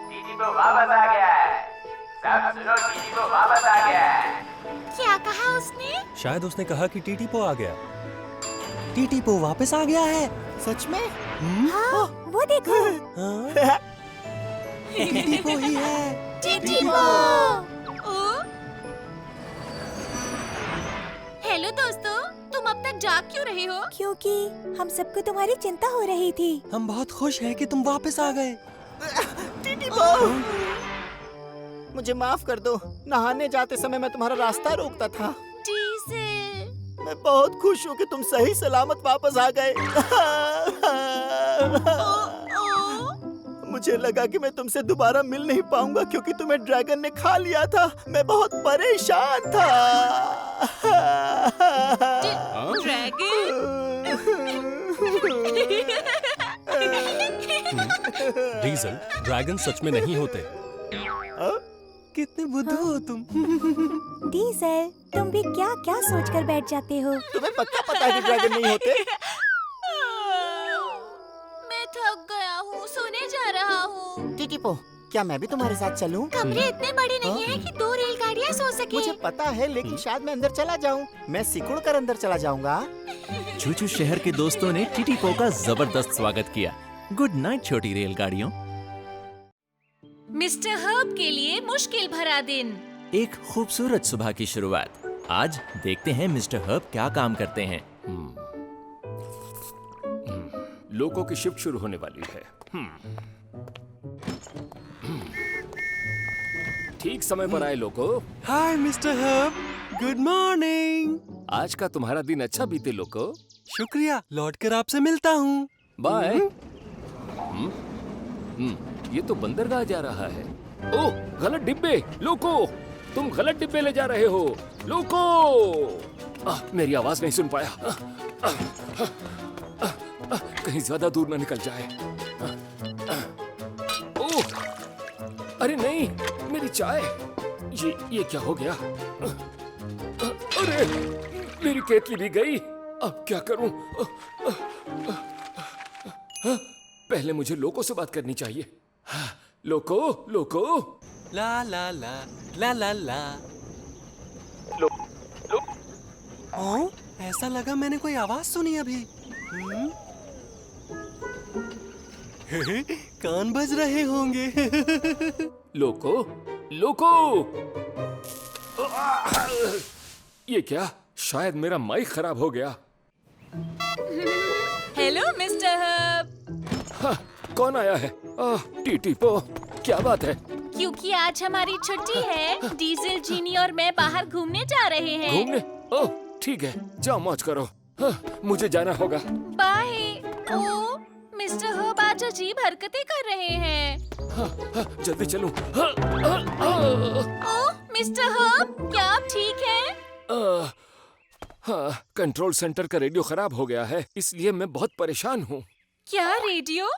Speaker 11: टीटीपो वापस आ गया है। सब सुनो, टीटीपो वापस आ गया है।
Speaker 4: क्या कहा उसने?
Speaker 9: शायद उसने कहा कि टीटीपो आ गया। टीटीपो वापस आ गया है।
Speaker 3: सच में?
Speaker 10: हाँ, वो देखो।
Speaker 9: टीटीपो ही है।
Speaker 4: टीटीपो। हेलो दोस्तों, तुम अब तक जाग क्यों रहे हो?
Speaker 10: क्योंकि हम सबको तुम्हारी चिंता हो रही थी।
Speaker 9: हम बहुत खुश हैं कि तुम वापस आ गए।
Speaker 3: टीटीपो, मुझे माफ कर दो। नहाने जाते समय मैं तुम्हारा रास्ता रोकता था।
Speaker 4: डीजल।
Speaker 3: मैं बहुत खुश हूँ कि तुम सही सलामत वापस आ गए। मुझे लगा कि मैं तुमसे दोबारा मिल नहीं पाऊंगा क्योंकि तुम्हें ड्रैगन ने खा लिया था। मैं बहुत परेशान था।
Speaker 4: ड्रैगन?
Speaker 2: डीजल, ड्रैगन सच में नहीं होते।
Speaker 9: कितने बुद्धू हो तुम।
Speaker 10: डीजल, तुम भी क्या क्या सोचकर बैठ जाते हो।
Speaker 3: तुम्हें पक्का पता है कि ड्रैगन नहीं होते?
Speaker 4: मैं थक गया हूँ, सोने जा रहा हूँ।
Speaker 3: टीटीपो, क्या मैं भी तुम्हारे साथ चलूं?
Speaker 4: कमरे इतने बड़े नहीं हैं कि 2 रेलगाड़ियाँ सो सके।
Speaker 3: मुझे पता है, लेकिन शायद मैं अंदर चला जाऊं। मैं सिकुड़ कर अंदर चला जाऊंगा।
Speaker 1: चूचू शहर के दोस्तों ने टीटीपो का जबरदस्त स्वागत किया। गुड नाइट छोटी रेलगाड़ियों।
Speaker 4: मिस्टर हब के लिए मुश्किल भरा दिन।
Speaker 1: एक खूबसूरत सुबह की शुरुआत। आज देखते हैं मिस्टर हब क्या काम करते हैं।
Speaker 6: लोगों की शिफ्ट शुरू होने वाली है। ठीक समय पर आए लोगो।
Speaker 9: Hi mister Hub, good morning.
Speaker 6: आज का तुम्हारा दिन अच्छा बीते लोगो।
Speaker 9: शुक्रिया, लौटकर आपसे मिलता हूँ।
Speaker 6: बाय। ये तो बंदरगाह जा रहा है। ओह, गलत डिब्बे। लोको, तुम गलत डिब्बे ले जा रहे हो। लोको, मेरी आवाज नहीं सुन पाया। कहीं ज्यादा दूर ना निकल जाए। अरे नहीं, मेरी चाय। ये क्या हो गया? अरे मेरी केतली भी गई। अब क्या करूं? पहले मुझे लोको से बात करनी चाहिए। लोको, लोको।
Speaker 9: ला ला ला ला ला ला। ओ, ऐसा लगा मैंने कोई आवाज सुनी अभी। कान बज रहे होंगे।
Speaker 6: लोको, लोको। ये क्या? शायद मेरा माइक खराब हो गया।
Speaker 4: Hello mister hub.
Speaker 6: हाँ, कौन आया है? टीटी पो, क्या बात है?
Speaker 4: क्योंकि आज हमारी छुट्टी है, डीजल, जीनी और मैं बाहर घूमने जा रहे हैं।
Speaker 6: घूमने? ओह ठीक है, जाओ मौज करो। हाँ, मुझे जाना होगा।
Speaker 4: बाय। ओ मिस्टर हब आज अजीब हरकतें कर रहे हैं।
Speaker 6: हाँ, जल्दी चलूं।
Speaker 4: ओ मिस्टर हब, क्या आप ठीक हैं?
Speaker 6: हाँ, कंट्रोल सेंटर का रेडियो खराब हो गया है, इसलिए मैं बहुत परेशान हूँ।
Speaker 4: क्या रेडियो?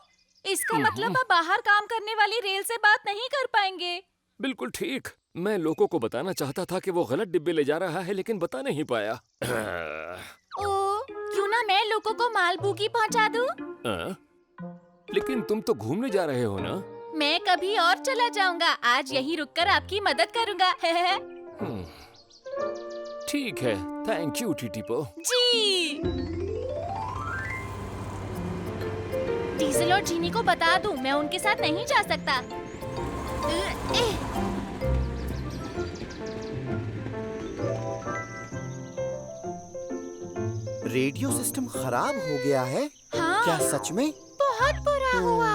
Speaker 4: इसका मतलब आप बाहर काम करने वाली रेल से बात नहीं कर पाएंगे।
Speaker 6: बिल्कुल ठीक। मैं लोगों को बताना चाहता था कि वो गलत डिब्बे ले जा रहा है, लेकिन बता नहीं पाया।
Speaker 4: ओ, क्यों ना मैं लोगों को मालबुगी पहुंचा दूं?
Speaker 6: लेकिन तुम तो घूमने जा रहे हो ना?
Speaker 4: मैं कभी और चला जाऊंगा, आज यहीं रुककर आपकी मदद करूंगा।
Speaker 6: ठीक है, थैंक यू टीटीपो।
Speaker 4: जी। डीजल और जीनी को बता दूं, मैं उनके साथ नहीं जा सकता।
Speaker 3: रेडियो सिस्टम खराब हो गया है?
Speaker 4: हाँ,
Speaker 3: क्या सच में?
Speaker 4: बहुत बुरा हुआ।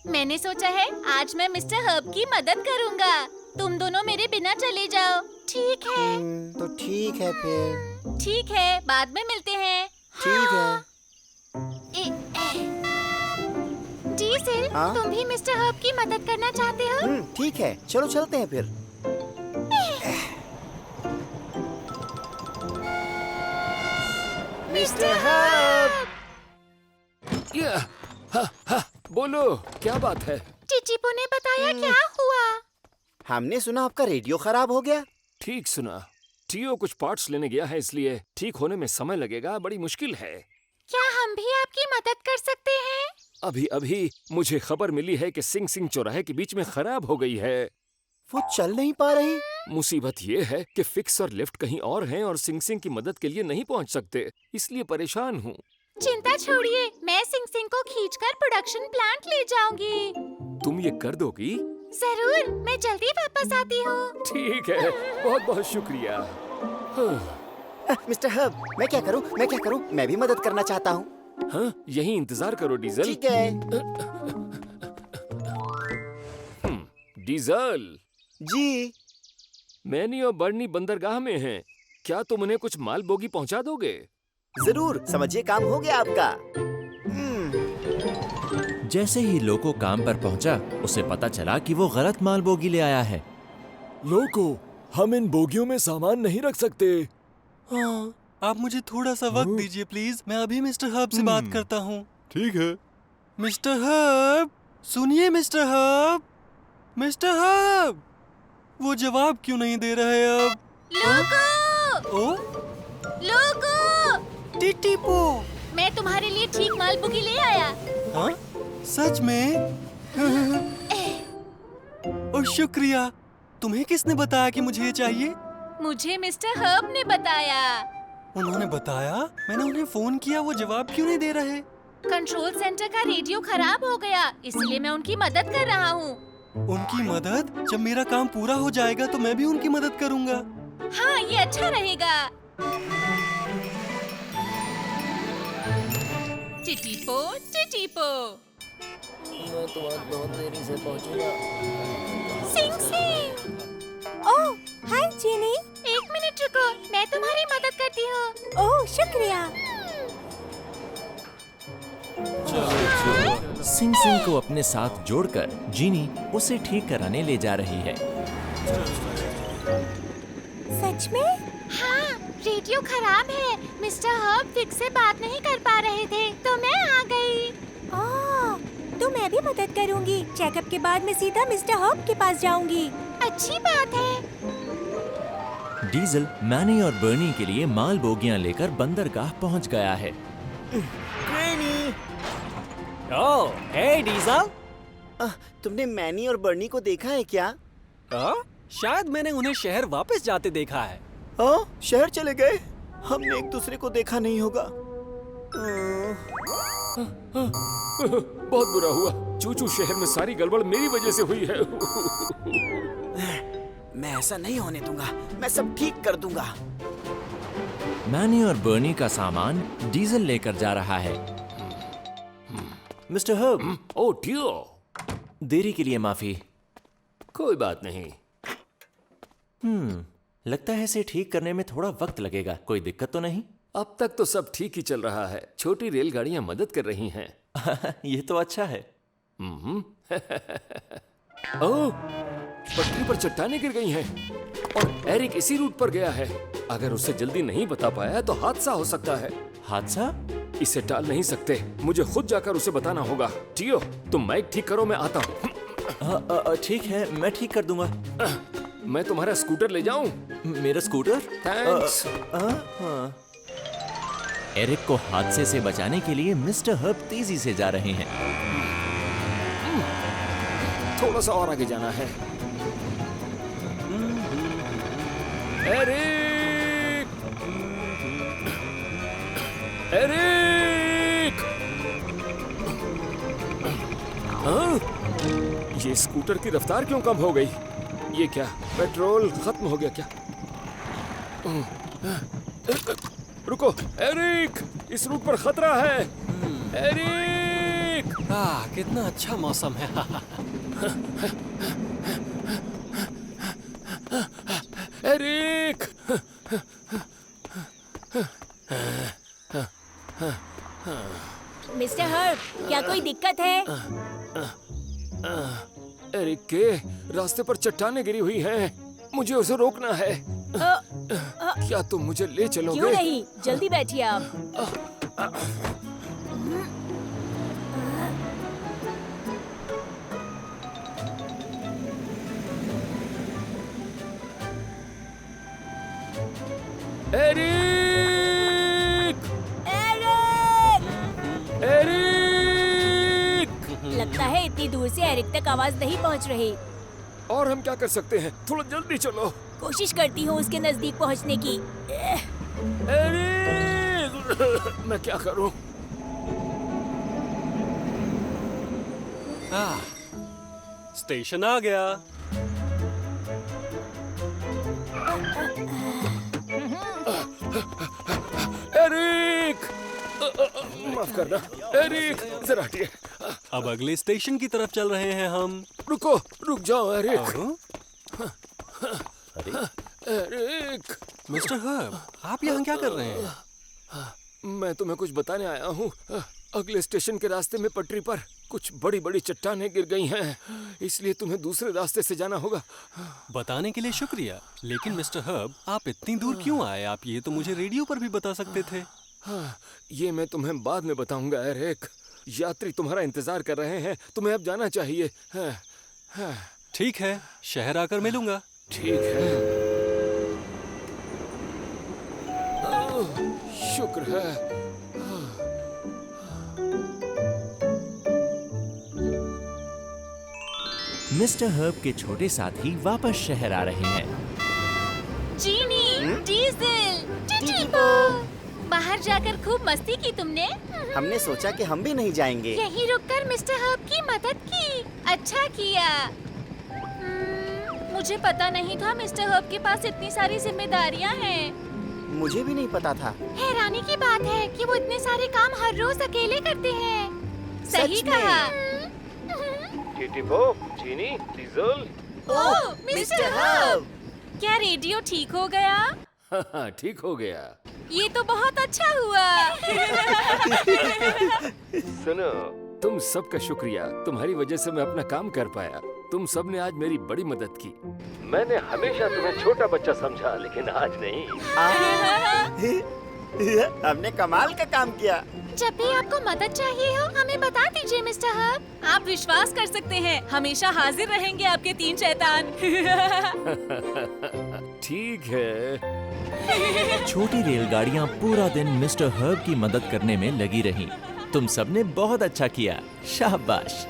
Speaker 4: मैंने सोचा है आज मैं मिस्टर हब की मदद करूंगा। तुम दोनों मेरे बिना चले जाओ, ठीक है?
Speaker 3: तो ठीक है फिर।
Speaker 4: ठीक है, बाद में मिलते हैं।
Speaker 3: ठीक है।
Speaker 4: डीजल, तुम भी मिस्टर हब की मदद करना चाहते हो?
Speaker 3: ठीक है, चलो चलते हैं फिर। Mister hub.
Speaker 6: बोलो, क्या बात है?
Speaker 4: टीटीपो ने बताया क्या हुआ?
Speaker 3: हमने सुना आपका रेडियो खराब हो गया।
Speaker 6: ठीक सुना। टीओ कुछ पार्ट्स लेने गया है, इसलिए ठीक होने में समय लगेगा, बड़ी मुश्किल है।
Speaker 4: क्या हम भी आपकी मदद कर सकते हैं?
Speaker 6: अभी मुझे खबर मिली है कि सिंग सिंग चौराहे के बीच में खराब हो गई है।
Speaker 3: वो चल नहीं पा रही।
Speaker 6: मुसीबत ये है कि फिक्स और लिफ्ट कहीं और हैं और सिंग सिंग की मदद के लिए नहीं पहुंच सकते, इसलिए परेशान हूँ।
Speaker 4: चिंता छोड़िए, मैं सिंग सिंग को खींचकर प्रोडक्शन प्लांट ले जाऊंगी।
Speaker 6: तुम ये कर दोगी?
Speaker 4: जरूर, मैं जल्दी वापस आती हूँ।
Speaker 6: ठीक है, बहुत बहुत शुक्रिया।
Speaker 3: मिस्टर हब, मैं क्या करूँ? मैं भी मदद करना चाहता हूँ।
Speaker 6: हाँ, यहीं इंतजार करो डीजल।
Speaker 3: ठीक है।
Speaker 6: डीजल
Speaker 3: जी।
Speaker 6: मैनी और बर्नी बंदरगाह में हैं। क्या तुम उन्हें कुछ माल बोगी पहुंचा दोगे?
Speaker 3: जरूर, समझिए काम हो गया आपका।
Speaker 1: जैसे ही लोको काम पर पहुंचा, उसे पता चला कि वो गलत माल बोगी ले आया है।
Speaker 2: लोको, हम इन बोगियों में सामान नहीं रख सकते।
Speaker 9: हाँ, आप मुझे थोड़ा सा वक्त दीजिए प्लीज, मैं अभी मिस्टर हब से बात करता हूँ।
Speaker 2: ठीक है।
Speaker 9: मिस्टर हब, सुनिए मिस्टर हब। मिस्टर हब, वो जवाब क्यों नहीं दे रहे अब?
Speaker 4: लोको!
Speaker 9: ओ?
Speaker 4: लोको!
Speaker 9: टीटीपो!
Speaker 4: मैं तुम्हारे लिए ठीक माल बुगी ले आया।
Speaker 9: हाँ? सच में? और शुक्रिया। तुम्हें किसने बताया कि मुझे ये चाहिए?
Speaker 4: मुझे मिस्टर हब ने बताया।
Speaker 9: उन्होंने बताया? मैंने उन्हें फोन किया, वो जवाब क्यों नहीं दे रहे?
Speaker 4: कंट्रोल सेंटर का रेडियो खराब हो गया, इसलिए मैं उनकी मदद कर रहा हूँ।
Speaker 9: उनकी मदद? जब मेरा काम पूरा हो जाएगा तो मैं भी उनकी मदद करूँगा।
Speaker 4: हाँ, ये अच्छा रहेगा। टिटीपो, टिटीपो।
Speaker 5: मैं तो आज बहुत देरी से पहुँचूंगा।
Speaker 4: सिंग सिंग।
Speaker 10: ओह, हाय जीनी।
Speaker 4: एक मिनट रुको, मैं तुम्हारी मदद करती हूँ।
Speaker 10: ओह, शुक्रिया।
Speaker 1: सिंग सिंग को अपने साथ जोड़कर जीनी उसे ठीक कराने ले जा रही है।
Speaker 10: सच में?
Speaker 4: हाँ, रेडियो खराब है। मिस्टर हब फिक्स से बात नहीं कर पा रहे थे, तो मैं आ गई।
Speaker 10: ओह, तुम मैं भी मदद करूंगी। चेकअप के बाद मैं सीधा मिस्टर हॉप के पास जाऊंगी।
Speaker 4: अच्छी बात है।
Speaker 1: डीजल मैनी और बर्नी के लिए माल बोगियां लेकर बंदरगाह पहुंच गया है।
Speaker 3: ग्रैनी,
Speaker 8: ओह, हे डीजल।
Speaker 3: तुमने मैनी और बर्नी को देखा है क्या?
Speaker 8: शायद मैंने उन्हें शहर वापस जाते देखा है।
Speaker 3: शहर चले गए? हमने एक दूसरे को देखा नहीं होगा।
Speaker 6: बहुत बुरा हुआ। चूचू शहर में सारी गड़बड़ मेरी वजह से हुई है।
Speaker 3: मैं ऐसा नहीं होने दूंगा। मैं सब ठीक कर दूंगा।
Speaker 1: मैनी और बर्नी का सामान डीजल लेकर जा रहा है। मिस्टर हर्ब,
Speaker 6: ओह डियो,
Speaker 1: देरी के लिए माफी।
Speaker 6: कोई बात नहीं।
Speaker 1: लगता है इसे ठीक करने में थोड़ा वक्त लगेगा। कोई दिक्कत तो नहीं?
Speaker 6: अब तक तो सब ठीक ही चल रहा है। छोटी रेलगाड़ियां मदद कर रही हैं।
Speaker 1: ये तो अच्छा है।
Speaker 6: ओह, पटरी पर चट्टानें गिर गई हैं और एरिक इसी रूट पर गया है। अगर उसे जल्दी नहीं बता पाया तो हादसा हो सकता है।
Speaker 1: हादसा?
Speaker 6: इसे टाल नहीं सकते। मुझे खुद जाकर उसे बताना होगा। टियो, तुम माइक ठीक करो, मैं आता हूँ।
Speaker 1: ठीक है, मैं ठीक कर दूंगा।
Speaker 6: मैं तुम्हारा स्कूटर ले जाऊं?
Speaker 1: मेरा स्कूटर?
Speaker 6: थैंक्स।
Speaker 1: एरिक को हादसे से बचाने के लिए मिस्टर हर्ब तेजी से जा रहे हैं।
Speaker 6: थोड़ा सा और आगे जाना है। एरिक! एरिक! हाँ? ये स्कूटर की रफ्तार क्यों कम हो गई? ये क्या, पेट्रोल खत्म हो गया क्या? रुको, एरिक! इस रूट पर खतरा है। एरिक!
Speaker 8: कितना अच्छा मौसम है।
Speaker 6: एरिक!
Speaker 10: मिस्टर हर्ब, क्या कोई दिक्कत है?
Speaker 6: एरिक के रास्ते पर चट्टानें गिरी हुई हैं। मुझे उसे रोकना है। क्या तुम मुझे ले चलोगे?
Speaker 10: क्यों नहीं, जल्दी बैठिए आप।
Speaker 6: एरिक!
Speaker 10: एरिक!
Speaker 6: एरिक!
Speaker 10: लगता है इतनी दूर से एरिक तक आवाज नहीं पहुंच रही।
Speaker 6: और हम क्या कर सकते हैं? थोड़ा जल्दी चलो।
Speaker 10: कोशिश करती हूँ उसके नजदीक पहुँचने की।
Speaker 6: एरिक! मैं क्या करूं?
Speaker 8: स्टेशन आ गया।
Speaker 6: एरिक! माफ करना, एरिक, जरा हटिए।
Speaker 8: अब अगले स्टेशन की तरफ चल रहे हैं हम।
Speaker 6: रुको, रुक जाओ एरिक। एरिक!
Speaker 8: मिस्टर हर्ब, आप यहाँ क्या कर रहे हैं?
Speaker 6: मैं तुम्हें कुछ बताने आया हूँ। अगले स्टेशन के रास्ते में पटरी पर कुछ बड़ी बड़ी चट्टानें गिर गई हैं, इसलिए तुम्हें दूसरे रास्ते से जाना होगा।
Speaker 8: बताने के लिए शुक्रिया, लेकिन मिस्टर हर्ब, आप इतनी दूर क्यों आए? आप ये तो मुझे रेडियो पर भी बता सकते थे।
Speaker 6: ये मैं तुम्हें बाद में बताऊंगा एरिक। यात्री तुम्हारा इंतजार कर रहे हैं, तुम्हें अब जाना चाहिए।
Speaker 8: ठीक है, शहर आकर मिलूंगा।
Speaker 6: ठीक है। शुक्र है।
Speaker 1: मिस्टर हर्ब के छोटे साथी वापस शहर आ रहे हैं।
Speaker 4: जीनी, डीजल, टिटीपो, बाहर जाकर खूब मस्ती की तुमने।
Speaker 3: हमने सोचा कि हम भी नहीं जाएंगे।
Speaker 4: यहीं रुककर मिस्टर हर्ब की मदद की। अच्छा किया। मुझे पता नहीं था मिस्टर हर्ब के पास इतनी सारी जिम्मेदारियां हैं।
Speaker 3: मुझे भी नहीं पता था।
Speaker 4: हैरानी की बात है कि वो इतने सारे काम हर रोज अकेले करते हैं। सही कहा।
Speaker 6: टिटीपो, जीनी, डीजल।
Speaker 4: ओह, मिस्टर हर्ब, क्या रेडियो ठीक हो गया?
Speaker 6: हाँ, ठीक हो गया।
Speaker 4: ये तो बहुत अच्छा हुआ।
Speaker 6: सुनो, तुम सबका शुक्रिया। तुम्हारी वजह से मैं अपना काम कर पाया। तुम सब ने आज मेरी बड़ी मदद की। मैंने हमेशा तुम्हें छोटा बच्चा समझा, लेकिन आज नहीं।
Speaker 3: हमने कमाल का काम किया।
Speaker 4: जब भी आपको मदद चाहिए हो हमें बता दीजिए मिस्टर हब।
Speaker 7: आप विश्वास कर सकते हैं, हमेशा हाजिर रहेंगे आपके 3 शैतान।
Speaker 6: ठीक है।
Speaker 1: छोटी रेलगाड़ियां पूरा दिन मिस्टर हर्ब की मदद करने में लगी रहीं। तुम सबने बहुत अच्छा किया, शाबाश।